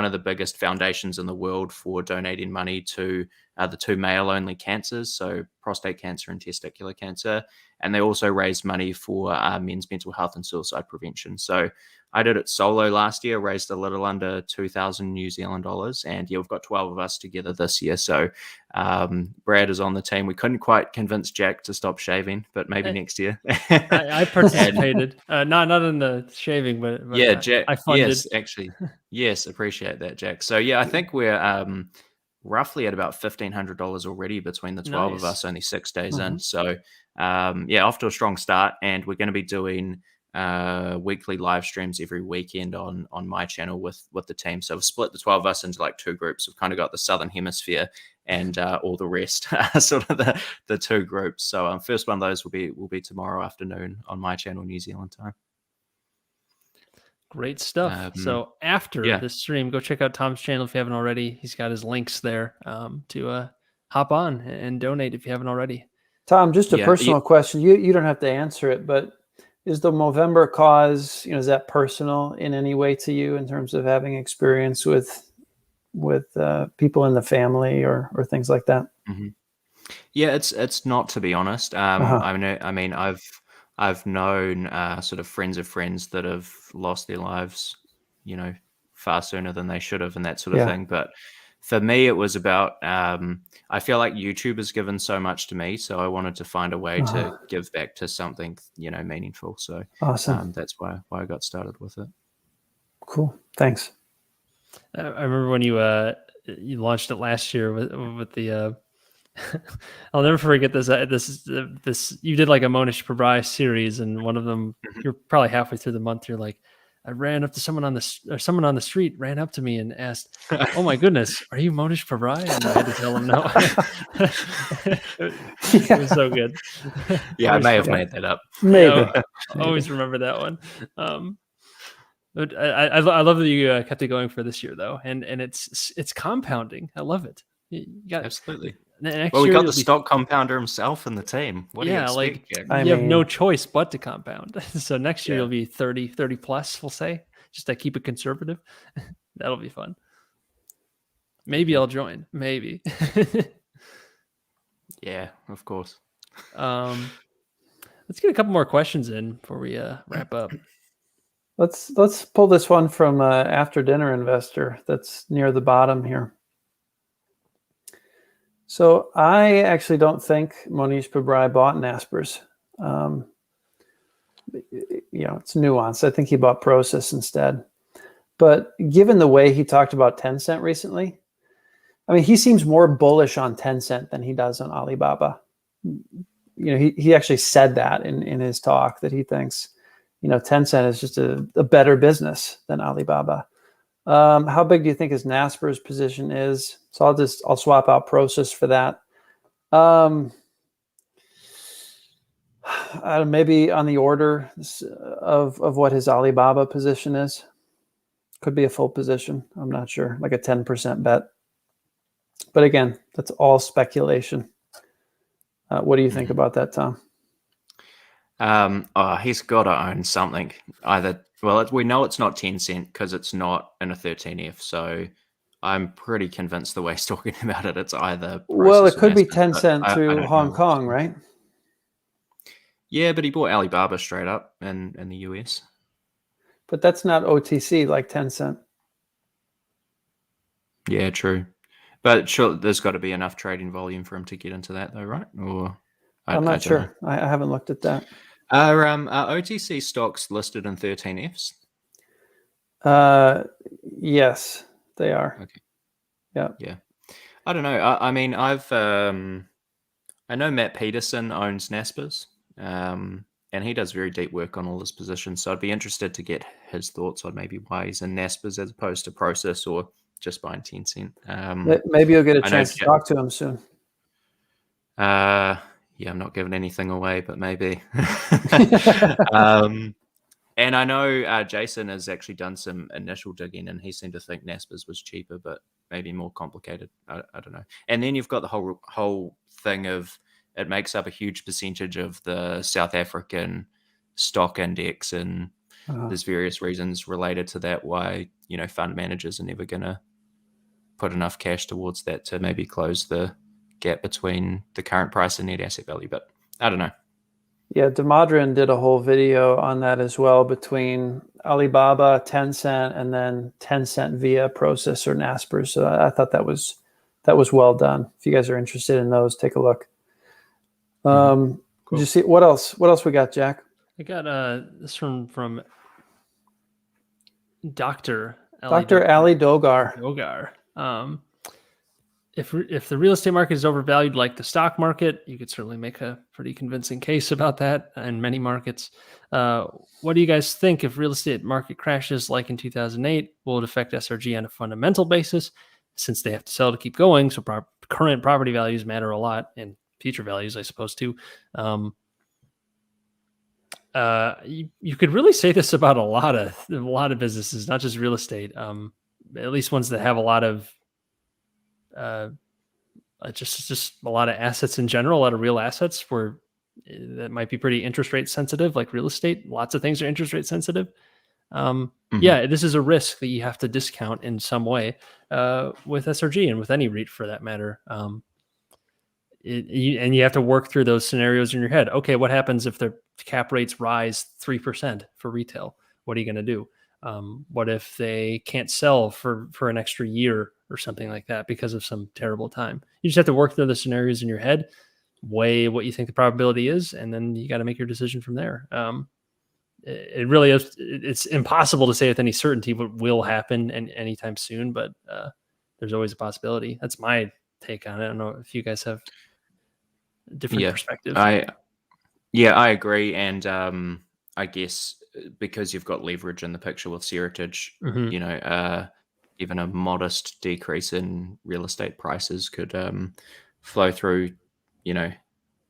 of the biggest foundations in the world for donating money to the two male-only cancers, so prostate cancer and testicular cancer. And they also raise money for men's mental health and suicide prevention. So I did it solo last year, raised a little under 2,000 New Zealand dollars, and yeah, we've got 12 of us together this year. So Brad is on the team. We couldn't quite convince Jack to stop shaving, but maybe next year. I participated, not in the shaving, but yeah, Jack. I funded. Yes, actually, yes, appreciate that, Jack. So yeah, I think we're roughly at about $1,500 already between the 12 of us, only 6 days in. So yeah, off to a strong start, and we're going to be doing weekly live streams every weekend on my channel with the team. So we've split the 12 of us into like 2 groups. We've kind of got the Southern Hemisphere and all the rest, sort of the 2 groups. So first one of those will be tomorrow afternoon on my channel, New Zealand time. Great stuff. So after this stream, go check out Tom's channel if you haven't already. He's got his links there to hop on and donate if you haven't already. Tom, just a personal question. You don't have to answer it, but is the Movember cause, is that personal in any way to you in terms of having experience with people in the family or things like that? Mm-hmm. Yeah, it's not, to be honest. I mean, I've known sort of friends of friends that have lost their lives, far sooner than they should have, and that sort of thing. But for me, it was about, I feel like YouTube has given so much to me, so I wanted to find a way to give back to something, meaningful. So awesome. That's why I got started with it. Cool. Thanks. I remember when you launched it last year with the, I'll never forget this. This you did like a Monish Pabrai series, and one of them, you're probably halfway through the month, you're like, I ran up to someone on the street ran up to me and asked, "Oh my goodness, are you Monish Pabrai?" And I had to tell him no. It was so good. Yeah, I may have made that up. Maybe. I always remember that one. But I love that you kept it going for this year though, and it's compounding. I love it. You got absolutely. Next well, we year got the stock compounder himself in the team. What do you expect, Jack? You have no choice but to compound. So next year you'll be 30 plus, we'll say, just to keep it conservative. That'll be fun. Maybe I'll join. Maybe. Yeah, of course. Let's get a couple more questions in before we wrap up. Let's pull this one from After Dinner Investor that's near the bottom here. So I actually don't think Monish Pabrai bought Naspers. It's nuanced. I think he bought Prosus instead. But given the way he talked about Tencent recently, I mean, he seems more bullish on Tencent than he does on Alibaba. He actually said that in his talk, that he thinks, Tencent is just a better business than Alibaba. How big do you think his Naspers position is? So I'll swap out Prosus for that. Maybe on the order of what his Alibaba position is. Could be a full position. I'm not sure, like a 10% bet. But again, that's all speculation. What do you think about that, Tom? He's got to own something. We know it's not Tencent because it's not in a 13F. So I'm pretty convinced the way he's talking about it, it's either. Well, it could be Tencent through Hong Kong, right? Yeah, but he bought Alibaba straight up in the US. But that's not OTC like Tencent. Yeah, true. But sure, there's got to be enough trading volume for him to get into that, though, right? Or I'm not sure. I haven't looked at that. Are OTC stocks listed in 13Fs? Yes, they are. Okay. Yeah. I don't know. I mean, I know Matt Peterson owns Naspers, and he does very deep work on all his positions. So I'd be interested to get his thoughts on maybe why he's in Naspers as opposed to Prosus or just buying Tencent. Maybe you'll get a chance to talk to him soon. Yeah, I'm not giving anything away, but maybe. And I know Jason has actually done some initial digging, and he seemed to think Naspers was cheaper, but maybe more complicated. I don't know. And then you've got the whole thing of it makes up a huge percentage of the South African stock index, and there's various reasons related to that why fund managers are never going to put enough cash towards that to maybe close the gap between the current price and net asset value. But I don't know. Yeah, Damadrin did a whole video on that as well, between Alibaba, Tencent, and then Tencent via Process or Naspers. So I thought that was well done. If you guys are interested in those, take a look. Cool. Did you see what else? What else we got, Jack? I got this from Dr. Dr. Ali Dogar. If the real estate market is overvalued like the stock market, you could certainly make a pretty convincing case about that in many markets. What do you guys think if real estate market crashes like in 2008? Will it affect SRG on a fundamental basis since they have to sell to keep going? So current property values matter a lot, and future values, I suppose, too. You could really say this about a lot of businesses, not just real estate. At least ones that have a lot of just a lot of assets in general, a lot of real assets where that might be pretty interest rate sensitive, like real estate. Lots of things are interest rate sensitive. Yeah, this is a risk that you have to discount in some way with SRG and with any REIT for that matter. And you have to work through those scenarios in your head. Okay, what happens if the cap rates rise 3% for retail? What are you going to do? What if they can't sell for an extra year or something like that because of some terrible time? You just have to work through the scenarios in your head, weigh what you think the probability is, and then you got to make your decision from there. It really is. It's impossible to say with any certainty what will happen anytime soon, but there's always a possibility. That's my take on it. I don't know if you guys have a different perspective. I agree. And I guess because you've got leverage in the picture with Seritage, even a modest decrease in real estate prices could flow through,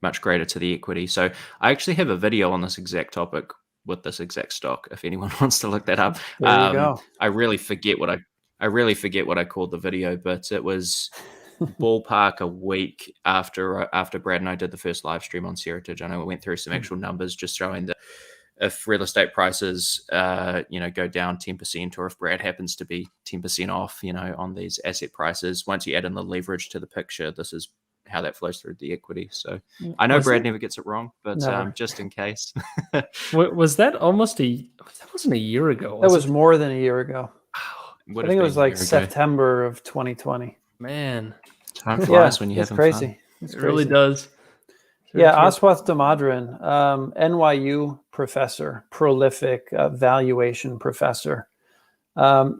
much greater to the equity. So I actually have a video on this exact topic with this exact stock, if anyone wants to look that up. There you go. I really forget what I called the video, but it was ballpark a week after Brad and I did the first live stream on Seritage. I know we went through some actual numbers, just showing that if real estate prices, go down 10%, or if Brad happens to be 10% off, on these asset prices, once you add in the leverage to the picture, this is how that flows through the equity. So I know Brad never gets it wrong, but just in case. Was that that wasn't a year ago? That was more than a year ago. I think it was like September of 2020. Man, time flies when you have crazy. fun. It's it crazy. really does. Aswath Damadran, NYU professor, prolific valuation professor.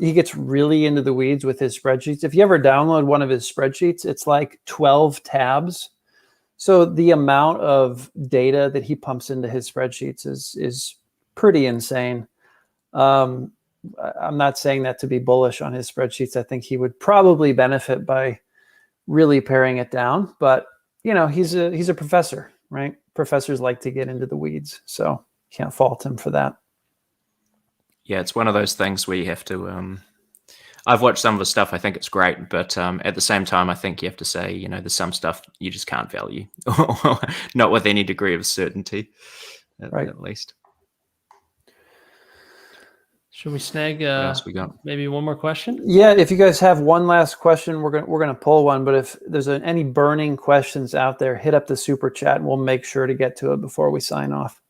He gets really into the weeds with his spreadsheets. If you ever download one of his spreadsheets, it's like 12 tabs. So the amount of data that he pumps into his spreadsheets is pretty insane. I'm not saying that to be bullish on his spreadsheets. I think he would probably benefit by really paring it down, but he's a professor, right? Professors like to get into the weeds, so can't fault him for that. Yeah, it's one of those things where you have to. I've watched some of the stuff. I think it's great, but at the same time, I think you have to say, there's some stuff you just can't value, not with any degree of certainty, at least. Should we snag what else we got? Maybe one more question? Yeah, if you guys have one last question, we're gonna pull one. But if there's any burning questions out there, hit up the super chat, and we'll make sure to get to it before we sign off.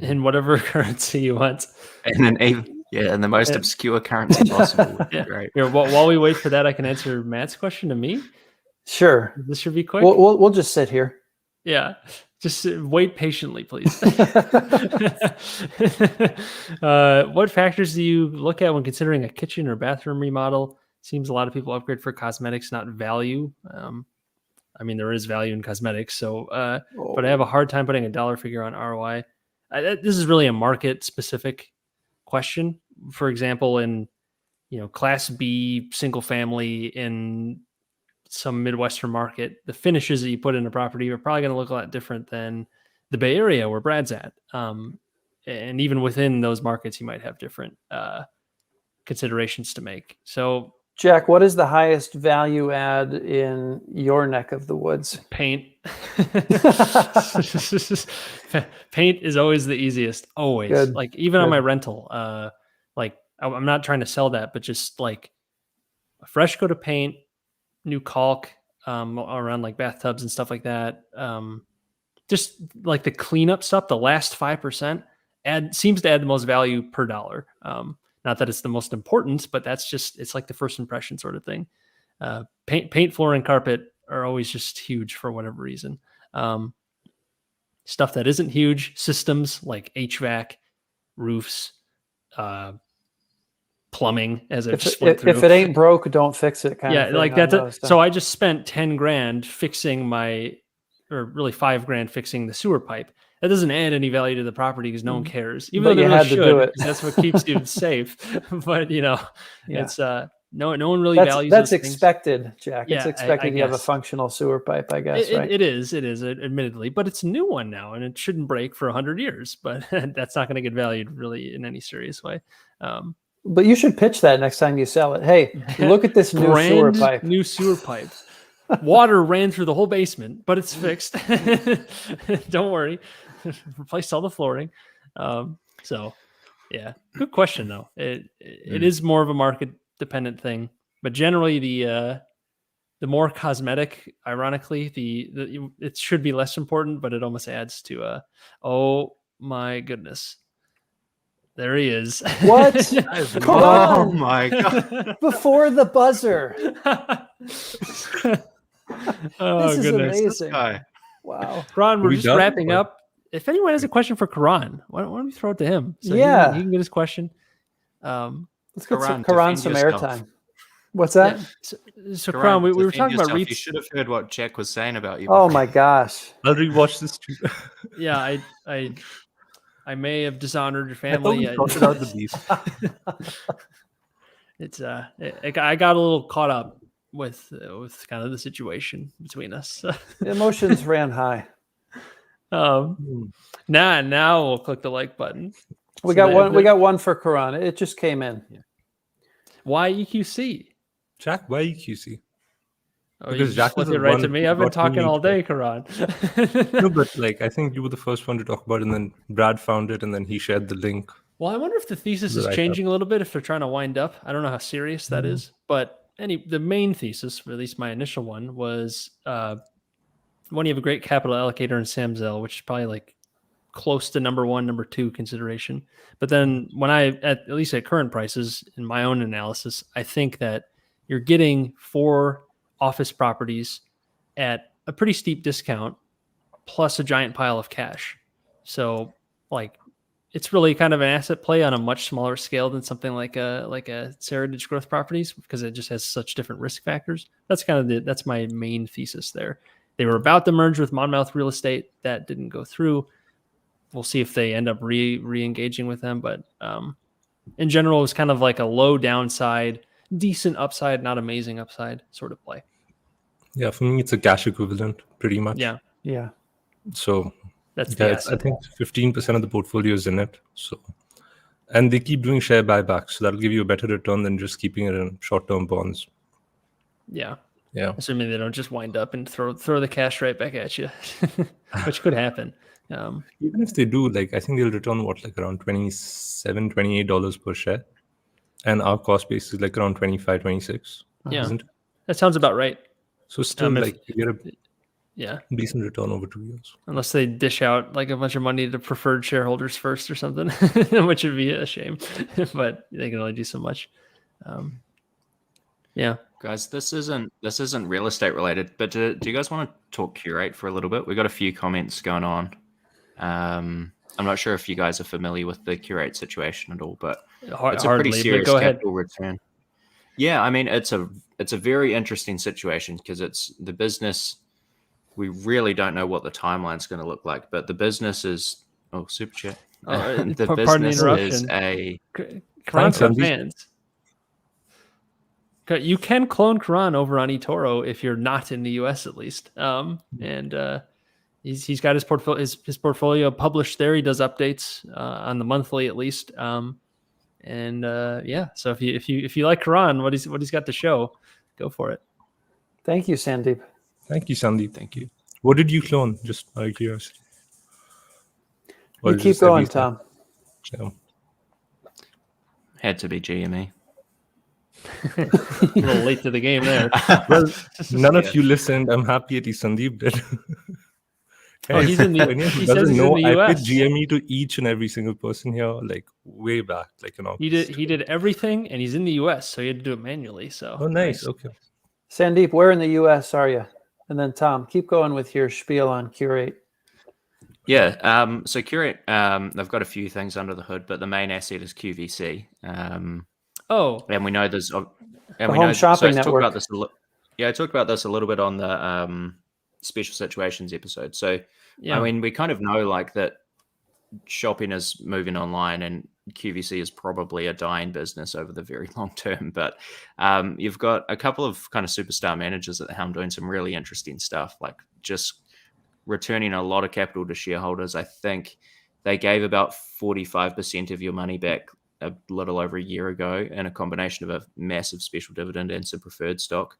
In whatever currency you want, and then in the most obscure currency possible. Great. Here, while we wait for that, I can answer Matt's question to me. Sure. This should be quick. We'll just sit here. Yeah. Just wait patiently, please. What factors do you look at when considering a kitchen or bathroom remodel? Seems a lot of people upgrade for cosmetics, not value. There is value in cosmetics, but I have a hard time putting a dollar figure on ROI. This is really a market-specific question. For example, in Class B single family in some Midwestern market, the finishes that you put in a property are probably going to look a lot different than the Bay Area where Brad's at. And even within those markets, you might have different considerations to make. So, Jack, what is the highest value add in your neck of the woods? Paint. Paint is always the easiest. Always. Good. Like even on my rental, I'm not trying to sell that, but just like a fresh coat of paint, new caulk around like bathtubs and stuff like that. Just like the cleanup stuff, the last 5%, seems to add the most value per dollar. Not that it's the most important, but it's like the first impression sort of thing. Paint, floor, and carpet are always just huge for whatever reason. Stuff that isn't huge, systems like HVAC, roofs, plumbing, as I just went through. If it ain't broke, don't fix it. Kind of thing like that. So I just spent 10 grand fixing or really $5,000 fixing the sewer pipe. That doesn't add any value to the property because no one cares. Even though they really should, do it. That's what keeps you safe. But it's no one really values. That's those expected, things. Jack. It's expected you have a functional sewer pipe, I guess. Right? It is, admittedly, but it's a new one now, and it shouldn't break for 100 years. But that's not going to get valued really in any serious way. But you should pitch that next time you sell it. Hey, look at this new sewer pipe. New sewer pipe. Water ran through the whole basement, but it's fixed. Don't worry. Replaced all the flooring. So yeah, good question though. It is more of a market dependent thing, but generally the more cosmetic, ironically, it should be less important, but it almost adds to oh my goodness. There he is. What? Oh my God. Before the buzzer. Oh, this is goodness. amazing. Wow. Karan, we're just wrapping up. If anyone has a question for Karan, why don't we throw it to him? So he can get his question. Let's get Karan some airtime. What's that? Yeah. So Karan, we were talking about REITs. You should have heard what Jack was saying about you. Oh my gosh. I'll rewatch this too. Yeah, I may have dishonored your family. I thought we out the beast. It's I got a little caught up with kind of the situation between us. The emotions ran high. Now we'll click the like button. We got one for Karan. It just came in. Yeah. Why EQC? Jack, why EQC? Oh, because Jack was right to me. I've been talking all day, Karan. No, but I think you were the first one to talk about it, and then Brad found it, and then he shared the link. Well, I wonder if the thesis is changing a little bit, if they're trying to wind up. I don't know how serious that is, but the main thesis, or at least my initial one, was one, you have a great capital allocator in Sam Zell, which is probably close to number one, number two consideration. But then when at least at current prices, in my own analysis, I think that you're getting 4 office properties at a pretty steep discount plus a giant pile of cash. So it's really kind of an asset play on a much smaller scale than something like a Seritage growth properties, because it just has such different risk factors. That's that's my main thesis there. They were about to merge with Monmouth Real Estate. That didn't go through. We'll see if they end up re-engaging with them. But in general, it was kind of like a low downside, decent upside, not amazing upside sort of play. Yeah, for me, it's a cash equivalent, pretty much. Yeah. So that's I think 15% of the portfolio is in it. So, and they keep doing share buybacks, so that'll give you a better return than just keeping it in short-term bonds. Yeah. Yeah. Assuming they don't just wind up and throw the cash right back at you, which could happen. Even if they do, I think they'll return around $27, $28 per share, and our cost base is around 25, 26. Yeah, isn't it? That sounds about right. So still, you get a decent return over 2 years. Unless they dish out a bunch of money to preferred shareholders first or something, which would be a shame. But they can only do so much. Yeah. Guys, this isn't real estate related, but do you guys want to talk Curate for a little bit? We've got a few comments going on. I'm not sure if you guys are familiar with the Curate situation at all, but it's a pretty serious capital return. Yeah, I mean, it's a very interesting situation because it's the business. We really don't know what the timeline's going to look like, but the business is super chat. The business is a fans. You can clone Karan over on eToro if you're not in the US at least. And he's got his portfolio published there. He does updates on the monthly at least. So if you like Karan, what he's got to show, go for it. Thank you, Sandeep. Thank you, Sandeep. Thank you. What did you clone? Just out of curiosity. You keep going, Tom. Yeah. Had to be GME. A little late to the game there. Well, none of you listened. I'm happy at least Sandeep did. Oh, he's in the. Anyone who He says doesn't he's in know, the I paid U.S. GME to each and every single person here, like way back, like in August. He did everything, and he's in the U.S., so he had to do it manually. So Oh, nice. Okay. Sandeep, where in the U.S. are you? And then Tom, keep going with your spiel on Curate. Yeah. So Curate, they've got a few things under the hood, but the main asset is QVC. Oh, And we know there's, and The we home know. shopping So I talked network. about this. I talked about this a little bit on the special situations episode. So yeah. I mean, we kind of know like that shopping is moving online, and QVC is probably a dying business over the very long term. But you've got a couple of kind of superstar managers at the helm doing some really interesting stuff, like just returning a lot of capital to shareholders. I think they gave about 45% of your money back a little over a year ago in a combination of a massive special dividend and some preferred stock.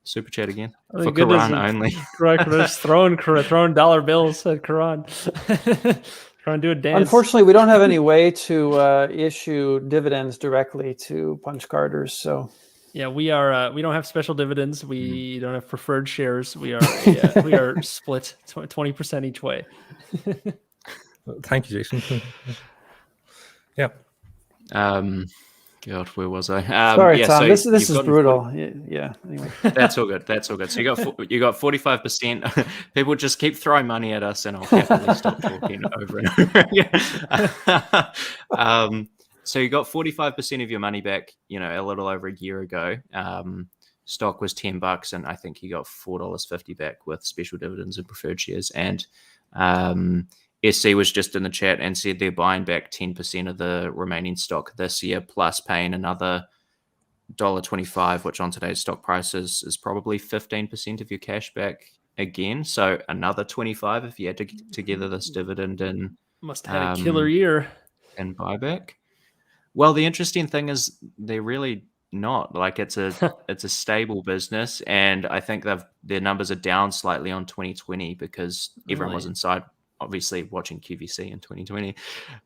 Super chat again for Quran only. Correct. We're just throwing dollar bills at Quran. Trying to do a dance. Unfortunately, we don't have any way to issue dividends directly to punch carders. So yeah, we are. We don't have special dividends. We don't have preferred shares. We are split 20% each way. Thank you, Jason. Yeah. God, where was I? sorry, yeah, Tom. so This you've is gotten brutal. Yeah. Anyway, That's all good. That's all good. So you got 45%. People just keep throwing money at us, and I'll happily stop talking over and over again. So you got 45% of your money back. You know, a little over a year ago. Stock was $10, and I think you got $4.50 back with special dividends and preferred shares. And SC was just in the chat and said they're buying back 10% of the remaining stock this year, plus paying another $1.25, which on today's stock prices is probably 15% of your cash back again. So another 25 if you had to get together this dividend and must have had a killer year and buyback. Well, the interesting thing is they're really not. Like it's a stable business, and I think their numbers are down slightly on 2020 because everyone was inside, obviously watching QVC in 2020.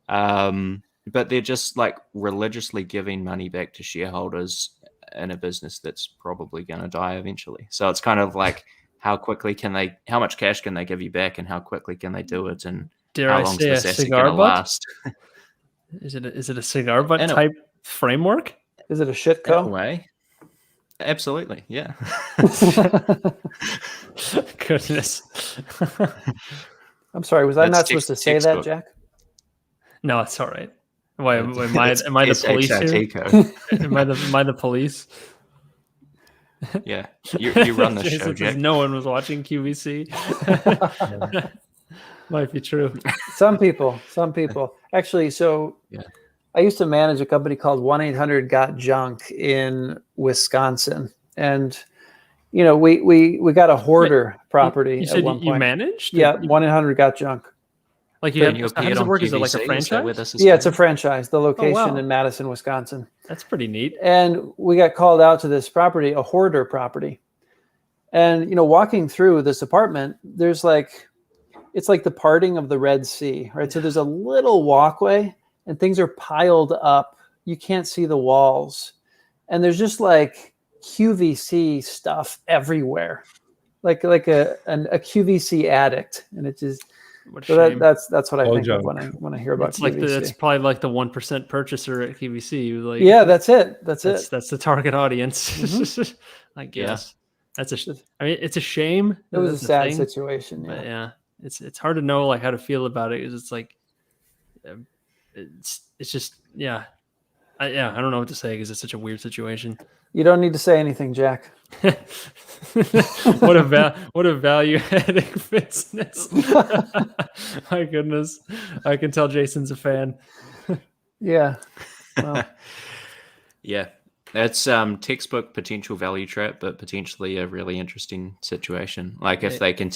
But they're just like religiously giving money back to shareholders in a business that's probably going to die eventually. So it's kind of like how much cash can they give you back, and how quickly can they do it, and how long is this asset going to last? Is it a cigar butt type framework? Is it a shitco? In a way. Absolutely, yeah. Goodness. I'm sorry, was I not supposed to say that, Jack? No, it's all right. Why am I the police here? Am I the police? Yeah, you run the show, Jack. No one was watching QVC. Might be true. Some people. Actually, so yeah. I used to manage a company called 1-800-GOT-JUNK in Wisconsin, and you know we got a hoarder property. You at said one you point. managed? Yeah, 1-800-GOT-JUNK. Like how does it work? Is it like a franchise? Yeah, it's a franchise. The location in Madison, Wisconsin. That's pretty neat. And we got called out to this property, a hoarder property. And, you know, walking through this apartment, it's like the parting of the Red Sea, right? So there's a little walkway and things are piled up. You can't see the walls. And there's just like QVC stuff everywhere, like a QVC addict. And it just... So that's what I think of when I hear about QVC. It's probably like the 1% purchaser at QVC. Like, yeah, that's it. That's the target audience. Mm-hmm. I guess it's a shame. It was a sad situation. Yeah. But yeah, it's hard to know like how to feel about it because it's like it's just I don't know what to say because it's such a weird situation. You don't need to say anything, Jack. What a value adding business. My goodness. I can tell Jason's a fan. Yeah. Well. Yeah. That's textbook potential value trap, but potentially a really interesting situation. Like if they can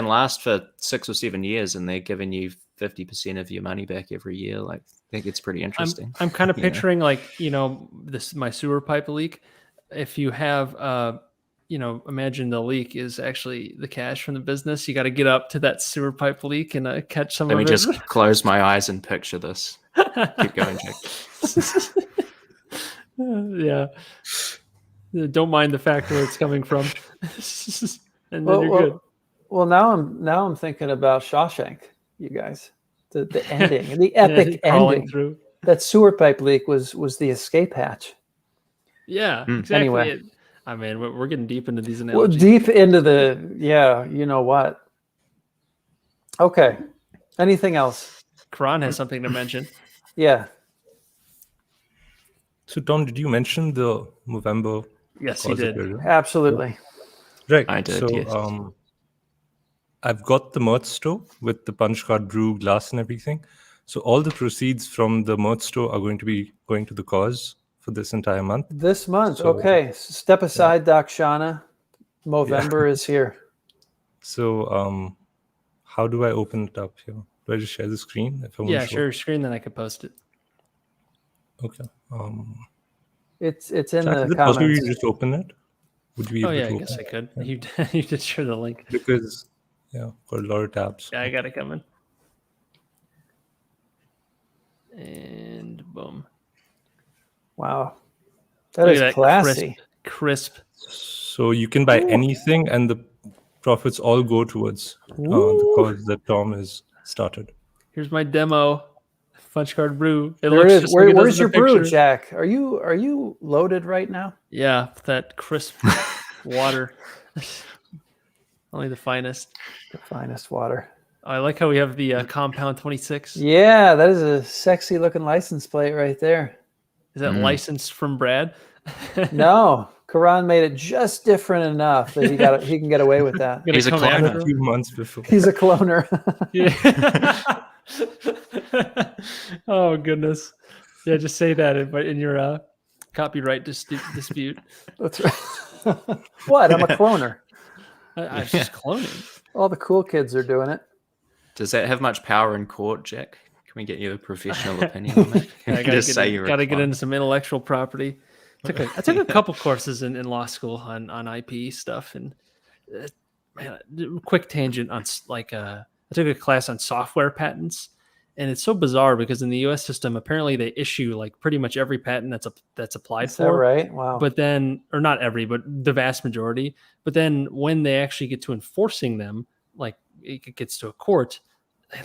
last for 6 or 7 years and they're giving you 50% of your money back every year, like I think it's pretty interesting. I'm kind of picturing like, my sewer pipe leak. If you have, imagine the leak is actually the cash from the business. You got to get up to that sewer pipe leak and catch some of it. Let me just close my eyes and picture this. Keep going, Jack. Yeah. Don't mind the fact where it's coming from. And then you're good. Well, now I'm thinking about Shawshank, you guys. The ending, the epic crawling ending. through. That sewer pipe leak was the escape hatch. Yeah, exactly. Anyway. I mean, we're getting deep into these Well, analogies. deep into the you know what? Okay. Anything else? Karan has something to mention. Yeah. So Tom, did you mention the Movember? Yes, he cause that did. we're doing? Absolutely. Right. I did, So yes. I've got the merch store with the punch card brew glass and everything. So all the proceeds from the merch store are going to be going to the cause for this entire month. This month. So- Okay. Step aside, Doc Shauna. Movember is here. So how do I open it up here? Do I just share the screen? If I want Yeah, to show share screen, then I could post it. Okay. It's in Jack, the is it possible comments. you just open it? Would you be Oh able yeah, to I open guess I it? could. You did share the link. Because got a lot of tabs. Yeah, I got it coming. And boom. Wow. That Look is at that classy. crisp. So you can buy anything, and the profits all go towards the cause that Tom has started. Here's my demo. Punch card brew. It There looks it is. just like it does Where's in your the brew, picture. Jack? Are you loaded right now? Yeah, that crisp water. Only the finest. The finest water. I like how we have the compound 26. Yeah, that is a sexy looking license plate right there. Is that licensed from Brad? No, Karan made it just different enough that he can get away with that. Gonna He's a come cloner. after A him? few months before. He's a cloner. Yeah. Oh goodness. Yeah, just say that in your copyright dispute. That's right. What? I'm a cloner. I was just cloning. All the cool kids are doing it. Does that have much power in court, Jack? Can we get your professional opinion on that? I gotta get into some intellectual property. I took a couple courses in law school on IP stuff, and man, quick tangent on I took a class on software patents, and it's so bizarre because in the U.S. system, apparently they issue like pretty much every patent that's applied Is that for, right? Wow. but then, or not every, but the vast majority. But then when they actually get to enforcing them, like it gets to a court,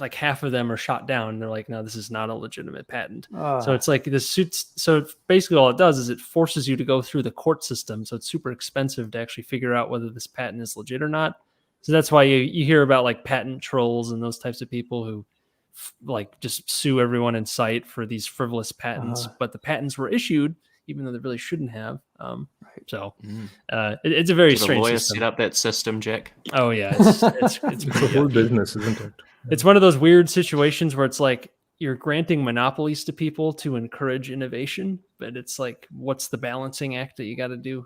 like half of them are shot down. And they're like, no, this is not a legitimate patent. So it's like this suits. So basically all it does is it forces you to go through the court system. So it's super expensive to actually figure out whether this patent is legit or not. So that's why you hear about like patent trolls and those types of people who like just sue everyone in sight for these frivolous patents, but the patents were issued even though they really shouldn't have. So it's a very Did the strange lawyer system. set up that system, Jack? Oh yeah, it's It's pretty a whole yucky. business, isn't it? It's one of those weird situations where it's like you're granting monopolies to people to encourage innovation, but it's like, what's the balancing act that you got to do?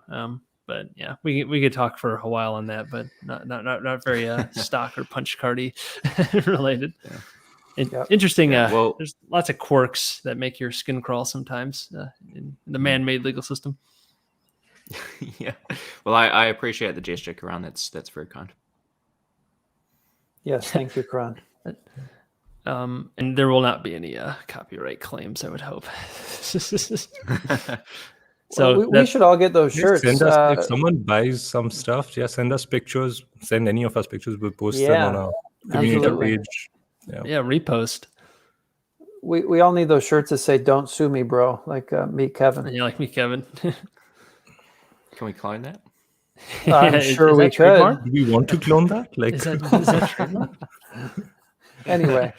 But yeah, we could talk for a while on that, but not very stock or punch cardy related. Yeah. Interesting. Well, there's lots of quirks that make your skin crawl sometimes in the man-made legal system. Yeah. Well, I appreciate the gesture, Karan. That's very kind. Yes, thank you, Karan. And there will not be any copyright claims, I would hope. So well, we should all get those shirts. Send us, if someone buys some stuff, send us pictures. Send any of us pictures. We'll post them on our community absolutely. page. Yeah, repost. We all need those shirts that say "Don't sue me, bro." Like meet Kevin. And you're like me, Kevin. Can we clone that? I'm sure we could. Do we want to clone that? Like, Is that trademark? Anyway,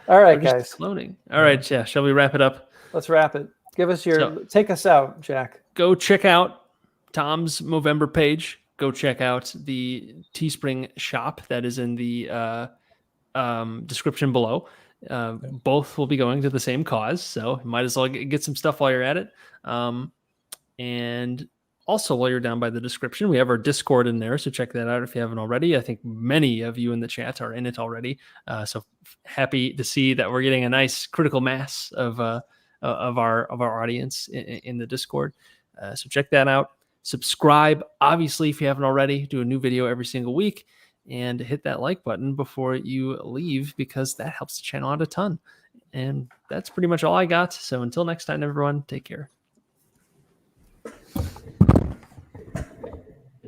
all right, Or just guys, cloning. All right, yeah. Shall we wrap it up? let's wrap it. Give us take us out, Jack. Go check out Tom's Movember page. Go check out the Teespring shop that is in the description below. Both will be going to the same cause, so you might as well get some stuff while you're at it. And also, while you're down by the description, we have our Discord in there, so check that out if you haven't already. I think many of you in the chat are in it already, so happy to see that we're getting a nice critical mass of our audience in the Discord. So check that out. Subscribe, obviously, if you haven't already. Do a new video every single week, and hit that like button before you leave because that helps the channel out a ton. And that's pretty much all I got. So until next time, everyone, take care.